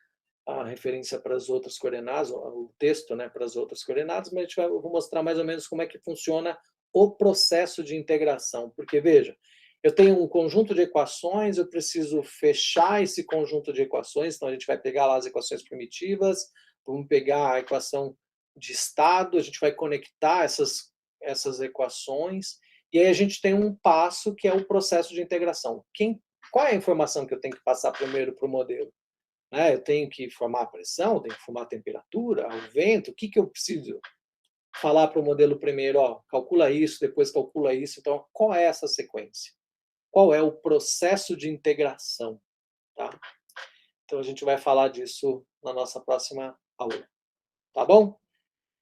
a referência para as outras coordenadas, o texto, né, para as outras coordenadas, mas eu vou mostrar mais ou menos como é que funciona o processo de integração. Porque, veja, eu tenho um conjunto de equações, eu preciso fechar esse conjunto de equações, então a gente vai pegar lá as equações primitivas, vamos pegar a equação de estado, a gente vai conectar essas equações, e aí a gente tem um passo que é o processo de integração. Qual é a informação que eu tenho que passar primeiro para o modelo? Eu tenho que formar a pressão, tenho que formar a temperatura, o vento, o que eu preciso falar para o modelo primeiro? Calcula isso, depois calcula isso. Então, qual é essa sequência? Qual é o processo de integração? Tá? Então, a gente vai falar disso na nossa próxima aula. Tá bom?